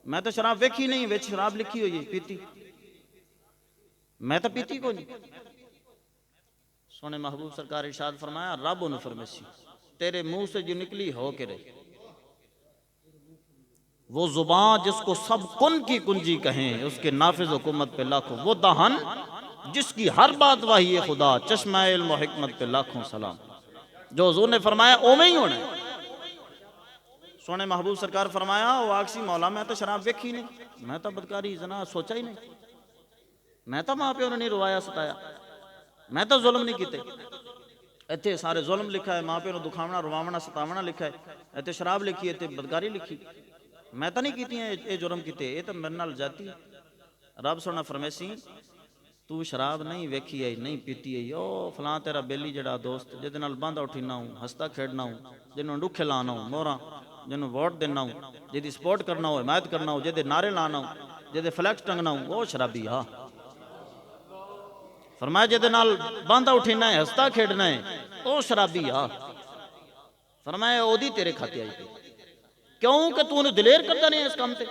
میں تو شراب ویکھی نہیں ویچ شراب لکھی ہوئی پیتی میں تو پیتی کو نہیں. سونے محبوب سرکار ارشاد فرمایا رب انہوں فرمیسی تیرے منہ سے جو نکلی ہو کے رہی وہ زبان جس کو سب کن کی کنجی کہیں اس کے نافذ حکومت پہ لاکھوں وہ دہن جس کی ہر بات وحی خدا چشمہ علم و حکمت پہ لاکھوں سلام. جو حضور نے فرمایا اومیں ہی ہونا ہے. سونے محبوب سرکار فرمایا وہ آکسی مولا میں تو شراب ویکھی نہیں میں تو بدکاری زنا سوچا ہی نہیں میں تو ماں پہ انہوں نے روایا ستایا میں تو ظلم نہیں کیتے ایتھے سارے ظلم لکھا ہے ماں پہ انہوں دکھاونا رواونا ستاونا لکھا ہے ایتھے شراب لکھی ایتھے بدکاری لکھی میں تو نہیں کیتی ہیں اے جرم کیتے اے تو میرے نال جاتی رب سونا فرمیسی تو شراب نہیں ویکھی ہے نہیں پیتی ہے او فلاں تیرا بیلی جڑا دوست جدے نال باندھا اٹھینا ہوں ہستا کھیڑنا ہوں جنہوں ڈکھے لانا ہوں موراں جنہوں ووٹ دینا ہوں جدی سپورٹ کرنا ہوں حمایت کرنا ہوں جدے نعرے لانا ہوں جدے فلیکس ٹنگنا ہوں وہ شرابی ہاں. فرمایا جدے نال باندھا اٹھینا ہے ہستا کھیڑنا ہے او شرابی ہاں. فرمایا او دی تیرے کھاتے آئی پہ کیوں کہ تو انہوں دلیر کرتا نہیں ہے اس کام تے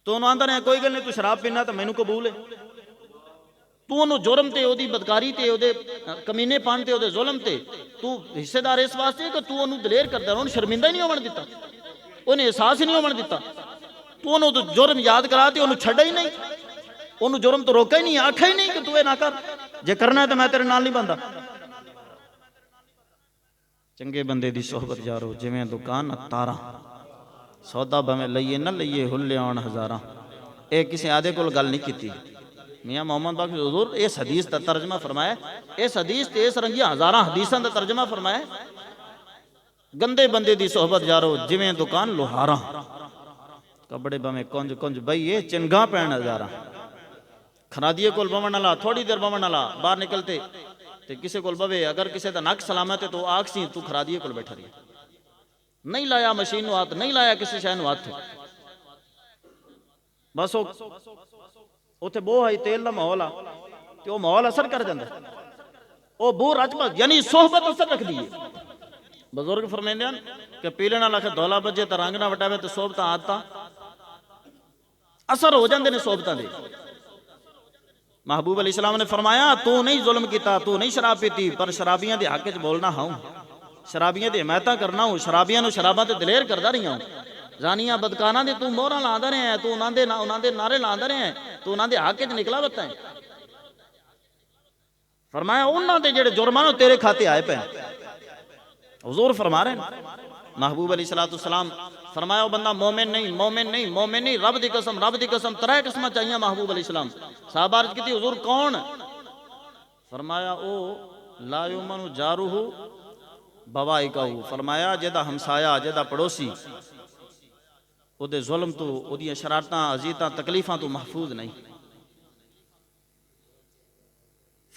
تو انہوں آندہ نہیں کوئی گل نہیں تو شراب پینا تو میں نو قبول ہے تو انہوں جرم تے او دی بدکاری تے او دے کمینے پان تے او دے ظلم تے تو حصے دار اس واسطے کہ تو انہوں دلیر کرتا ہے انہوں شرمندہ ہی نہیں ہومن دیتا انہیں احساس ہی نہیں ہومن دیتا تو انہوں جرم یاد کرا تے انہوں چھڑا ہی نہیں انہوں جرم تو روکا ہی نہیں آکھا ہی نہیں کہ تو اے نہ کر جے کرنا ہے تو میں تیرے نال نہیں بندہ. چنگے بندے دی صحبت جارو جویں دکان تارا سودا بھویں لئیے نہ لئیے ہلے آن ہزاراں. اے کسی آدھے کو گل نہیں کیتی میاں محمد باقی حضور اس حدیث دا ترجمہ فرمایا اس حدیث تے اس رنگیاں ہزاراں حدیثاں دا ترجمہ فرمایا گندے بندے دی صحبت جارو جویں دکان لوہاراں کپڑے بھویں کنج کنج بھئیے چنگاں پہن ہزاراں خرادیے کول بمن اللہ تھوڑی دیر بمن اللہ باہر نکلتے تے کسے کول بوے اگر کسے دا نک سلامت ہے تو آکسی تو خرادیے کول بیٹھا رہی نہیں لایا مشین نو ہاتھ نہیں لایا کسی شے نو ہاتھ بس اوتھے بو ہے تیل دا ماحول آ تے او ماحول اثر کر جاندا او بو رجبت یعنی صحبت اثر رکھ دی بزرگ فرمیندے ہیں کہ پیلے نال آکھے دولا بجے تے رنگ نہ وٹاوے تے صحبتاں عادتاں اثر ہو جاندے نے صحبتاں دے. محبوب علیہ السلام نے فرمایا تو نہیں ظلم کیتا تو نہیں شراب پیتی پر شرابیاں دے حق وچ بولنا ہوں شرابیاں دے حمایتاں کرنا ہوں شرابیاں نو شراباں تے دلیر کردا رہیا ہوں زانیاں بدکاراں دے تو موہراں لاندا رہیا ہے تو انہاں دے نعرے لاندا رہیا ہے تو انہاں دے حق وچ نکلا وتا ہے. فرمایا انہاں دے جڑے جرمانو تیرے کھاتے آئے پے حضور فرما رہے ہیں. محبوب علیہ السلام فرمایا وہ بندہ مومن نہیں مومن نہیں مومن نہیں رب دی قسم ترے قسمہ چاہیے محبوب علیہ السلام. صحابہ عرض کیتی حضور کون؟ فرمایا او لا یؤمن جارہ بوائقہ فرمایا جیدہ ہمسایا جیدہ پڑوسی او دے ظلم تو او دی شرارتاں عزیتاں تکلیفاں تو محفوظ نہیں.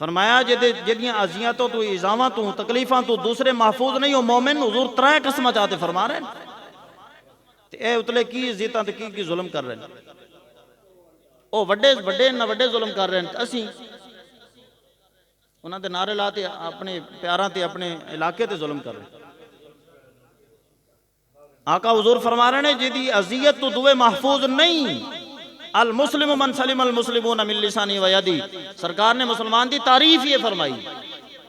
فرمایا جدیاں عزیتوں تو ایزاواں تو تکلیفاں تو دوسرے محفوظ نہیں ہو مومن حضور ترے قسمہ چاہتے فرما رہے ہیں. اے اتلے کی عزیتاں تے کی ظلم کر رہے ہیں او وڈے نہ وڈے ظلم کر رہے ہیں اسی انہاں دے نعرے لاتے اپنے پیاراں تے اپنے علاقے تے ظلم کر رہے ہیں. آقا حضور فرما رہے ہیں جدی عزیت تو دوے محفوظ نہیں. المسلم من سلم المسلمون من لسانی و یدی سرکار نے مسلمان دی تعریف یہ فرمائی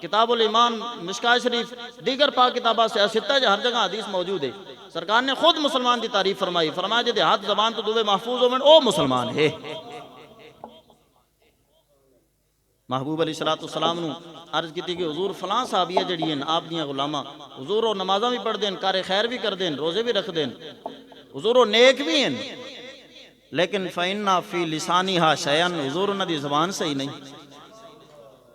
کتاب الایمان مشکاہ شریف دیگر پاک کتابہ سے ستہ ہر جگہ حدیث موجود ہے. سرکار نے خود مسلمان دی تعریف فرمائی فرمایا جدے ہاتھ زبان تو دوے محفوظ ہو من او مسلمان ہے. محبوب علیہ السلام نو عرض کی تھی کہ حضور فلاں صحابیہ جڑی ہیں آپ دیاں غلامہ حضور و نمازہ بھی پڑھ دیں کار خیر بھی کر دیں روزے بھی رکھ دیں حضور و نیک بھی ہیں لیکن فَإِنَّا فِي لِسَانِهَا شَيْئًا حضور انہاں دی زبان صحیح نہیں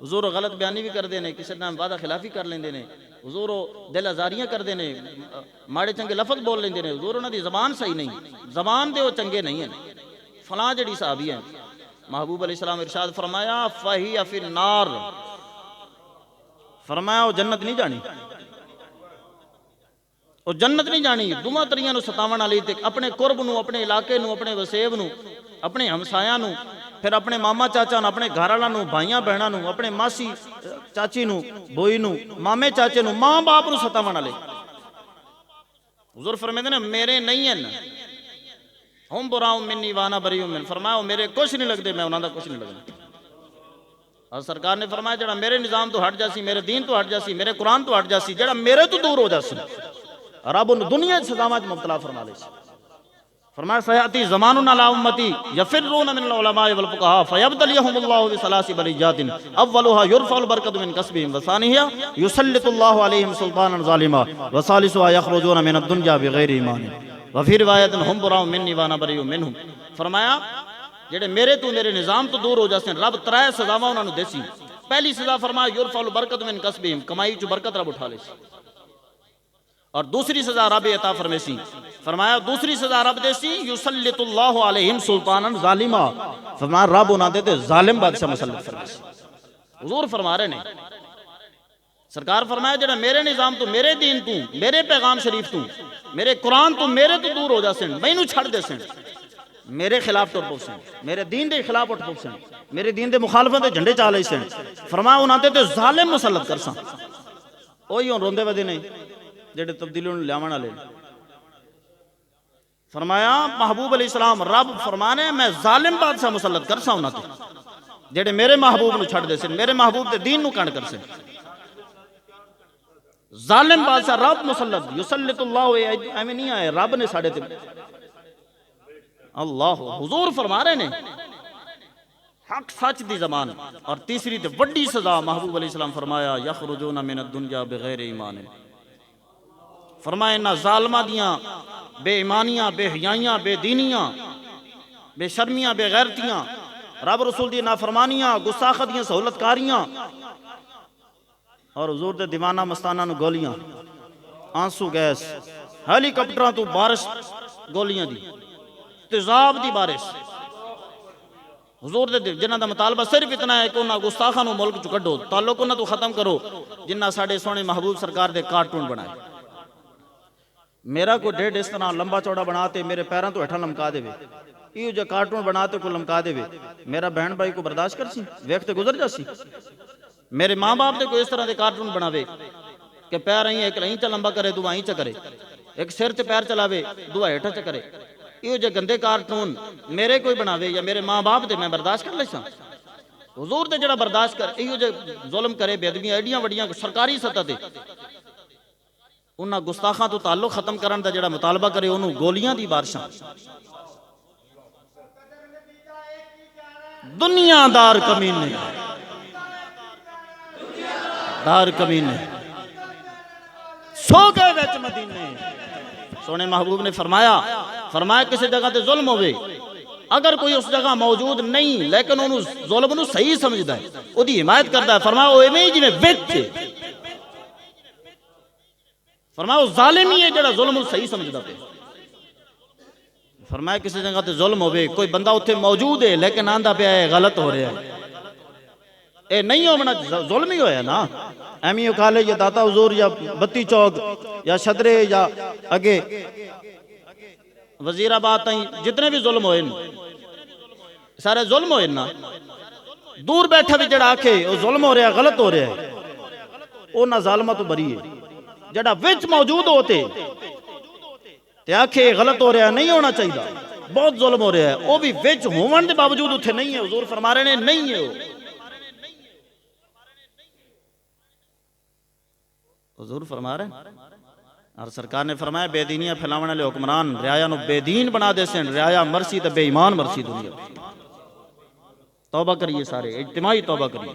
حضور غلط بیانی بھی کر دینے کسی نام وعدہ خلافی کر لیں دینے حضور دل ازاریاں کر دینے ماڑے چنگے لفظ بول لیں دینے حضور انہاں دی زبان صحیح نہیں زبان دے وہ چنگے نہیں ہیں فلاں جڑی صحابی ہیں. محبوب علیہ السلام ارشاد فرمایا فَهِيَ فِي النَّارِ فرمایا وہ جنت نہیں جانی، وہ جنت نہیں جانی۔ دوواں تریاں نو ستاون والی تے اپنے قرب نو، اپنے علاقے نو، اپنے وسیب نو، اپنے ہمسایاں نو، پھر اپنے ماما چاچا نو، اپنے گھر والا نو، بھائیاں بہناں نو، اپنے ماسی چاچی نو، بوئی نو، مامے چاچے نو، ماں باپ نو ستاون والے۔ حضور فرماتے ہیں میرے نہیں ہیں، ہم براؤ منی وانا بریؤ من، فرمایا وہ میرے کچھ نہیں لگتے، میں انہاں دا کچھ نہیں لگتا۔ اور سرکار نے فرمایا جڑا میرے نظام تو ہٹ جاسی، میرے دین تو ہٹ جاسی، میرے قرآن تو ہٹ جاسی، جڑا میرے تو دور ہو جاسی، رب ان دنیا سزاواں مبتلا فرما لے سی۔ فرمایا سیاتی زمان علی امتی یفرون من العلماء والفقهاء فیبتلیہم اللہ بثلاث بلیجات اولها یرفع البرکۃ من کسبهم وثانیها یسلط اللہ علیہم سلطانا ظالما وثالثها یخرجون من الدنیا بغیر ایمان وفی روایت ہم براء منی وانا بریء منہم۔ فرمایا جڑے میرے تو میرے نظام تو دور ہو جاسن، رب ترائے سزاواں انہاں نو دیسی۔ پہلی سزا فرمایا یرفع البرکۃ من کسبهم، کمائی چ برکت رب اٹھا لے سی۔ اور دوسری سزا رب عطا فرمیسی، فرمایا دوسری سزا رب دیسی یسلط اللہ علیہم سلطانا ظالما، فرمایا رب انہاں دے تے ظالم بادشاہ مسلط فرمیسی۔ حضور فرما رہے ہیں، سرکار فرمایا جڑا میرے نظام تو، میرے دین تو، میرے پیغام شریف تو، میرے قرآن تو میرے تو دور ہو جاسن، مینوں چھڑ دے سن، میرے خلاف ٹر پو سن، میرے دین دے خلاف اٹھ پو سن، میرے دین دے مخالفت دے جھنڈے چا لے سن، فرمایا انہاں دے تے ظالم مسلط کرساں۔ اوہی ہن روندے ودے نہیں جڑے تبدیلیوں لیاون والے۔ فرمایا محبوب علیہ السلام رب فرمانے میں ظالم بادشاہ مسلط کرسا انہاں تے جڑے میرے محبوب نو چھڑ دے سن، میرے محبوب دے دین نو کنڈ کر سن۔ ظالم بادشاہ رب مسلط، یسلط اللہ، ایویں نہیں آئے رب نے ساڈے تے اللہ۔ حضور فرما رہے نے حق سچ دی زبان۔ اور تیسری تے وڈی سزا محبوب علیہ السلام فرمایا یخرجون من الدنیا بغیر ایمان، فرمایا انہاں ظالمہ دیاں بے ایمانیاں، بے حیائیاں، بے دینیاں، بے شرمیاں، بے غیرتیاں، رب رسول دی نافرمانیاں، گستاخ دیاں سہولت کاریاں، اور حضور دے دیوانہ مستانہ نو گولیاں، آنسو گیس، ہیلی کاپٹراں تو بارش گولیاں دی، تیزاب دی بارش۔ حضور دے جنہاں دا مطالبہ صرف اتنا ہے کہ انہاں گستاخاں نو ملک چ کڈو، تعلق انہاں تو ختم کرو جنہاں ساڈے سونے محبوب سرکار دے کارٹون بنائے۔ میرا کوئی ڈیڑھ اس طرح لمبا چوڑا بناتے میرے پیراں تو ہٹھا لمکا دے، یہ جو کارٹون بناتے کو لمکا دے، میرا بہن بھائی کو برداشت کر سی، ویکھتے گزر جا سی۔ میرے ماں باپ دے کوئی اس طرح دے کارٹون بناوے کہ پیر آئیں ایک لہیں چا لمبا کرے، دو آئیں چا کرے، ایک سر تے پیر چلاوے، دو ہیٹھا چا کرے، یہ جو گندے کارٹون میرے کوئی بناوے یا میرے ماں باپ دے، میں برداشت کر لے سا؟ حضور دے جڑا برداشت کر، یہ جو ظلم کرے، بے ادبیاں ایڈیاں وڈیاں سرکاری سطح تے، انہاں گستاخاں تو تعلق ختم کرن دا جڑا مطالبہ کرے انہوں گولیاں دی بارشاں۔ دنیا دار کمینے، دار کمینے سو گئے وچ مدینے۔ سونے محبوب نے فرمایا کسی جگہ تے ظلم ہوئے، اگر کوئی اس جگہ موجود نہیں لیکن انہوں ظلم نو صحیح سمجھدا ہے، او دی حمایت کردا ہے، فرمایا او ایویں جی میں وچ، فرمایا وہ ظالم ہی ہے جڑا ظلم صحیح سمجھدا پہ۔ فرمایا کسی جگہ تے ظلم ہوئے، کوئی بندہ اتھے موجود ہے لیکن آندہ پہ ہے غلط ہو رہا ہے، اے نہیں ہونا ظلم ہی ہویا نا۔ ایمی کالج یا داتا حضور یا بتی چوک یا شدرے یا اگے وزیر آباد تائیں جتنے بھی ظلم ہوئے سارے ظلم ہوئے نا۔ دور بیٹھا بھی جڑا آکھے وہ ظلم ہو رہا ہے، غلط ہو رہا ہے، وہ نہ ظالمہ تو بری ہے۔ جڑا وچ موجود ہوتے تے آکھے غلط ہو رہا ہے، نہیں ہونا چاہیے، بہت ظلم ہو رہا ہے، وہ بھی وچ ہون دے باوجود اتھے نہیں ہے۔ حضور فرما رہے ہیں نہیں ہے، وہ حضور فرما رہے ہیں۔ اور سرکار نے فرمایا بے دینیاں پھیلاون والے حکمران رعایا نو بے دین بنا دے سن، رعایا مرسی تے بے ایمان مرسی دنیا۔ توبہ کریے سارے، اجتماعی توبہ کریے۔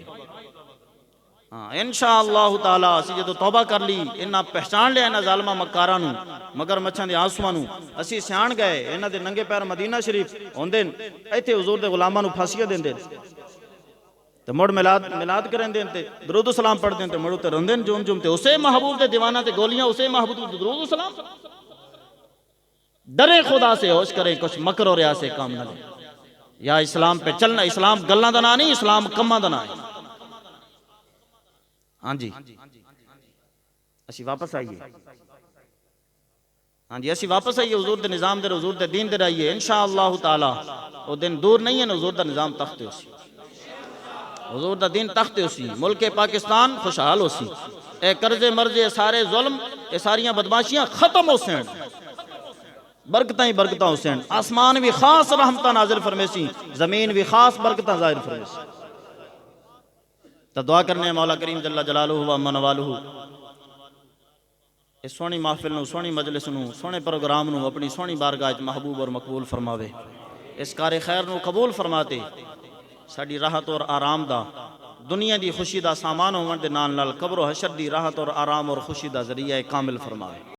ہاں انشاءاللہ تعالی اسی جدو توبہ کر لی، انہاں پہچان لیا انہاں ظالمہ مکاراں نو، مگر مچھاں دے آنسواں نو، اسی سیان گئے انہاں دے ننگے پیر مدینہ شریف ہوندے، ایتھے حضور دے غلاماں نو پھانسیاں دیندے تے مڑ میلاد کریں دیں تے درود و سلام پڑھ دیں تے مڑو تے رندیں جوم جوم تے اسے محبوب دے دیوانہ تے گولیاں اسے محبوب دے درود و سلام۔ ڈرے خدا سے ہوش کریں کچھ مکر اور ریاض سے کام نہ لیں۔ یا اسلام پہ چلنا، اسلام گلاں دا نا نہیں، اسلام کماں دا نا ہے۔ ہاں جی اسی واپس آئیے، ہاں جی اسی واپس آئیے حضور دے نظام دے حضور دے دین دے رہیے انشاءاللہ تعالی وہ دن دور نہیں ہے نا حضور دا نظام تخت اسی، حضور دا دین تخت اسی، ملک پاکستان خوشحال اسی، اے قرض مرض اے سارے ظلم اے ساریاں بدماشیاں ختم ہو سین، برکتاں ہی برکتاں ہو سین، آسمان بھی خاص رحمتاں نازل فرمیسی، زمین بھی خاص برکتاں ظاہر فرمیسی۔ تو دعا کرنے ہیں مولا کریم جل جلالہ و امن والہ اس سونی محفل نو، سونی مجلس نو، سونے پروگرام نو اپنی سونی بارگاہ وچ محبوب اور مقبول فرماوے، اس کار خیر نو قبول فرماتے ساڈی راحت اور آرام دا دنیا دی خوشی دا سامان ہون دے نال نال قبر و حشر دی راحت اور آرام اور خوشی دا ذریعہ کامل فرماوے۔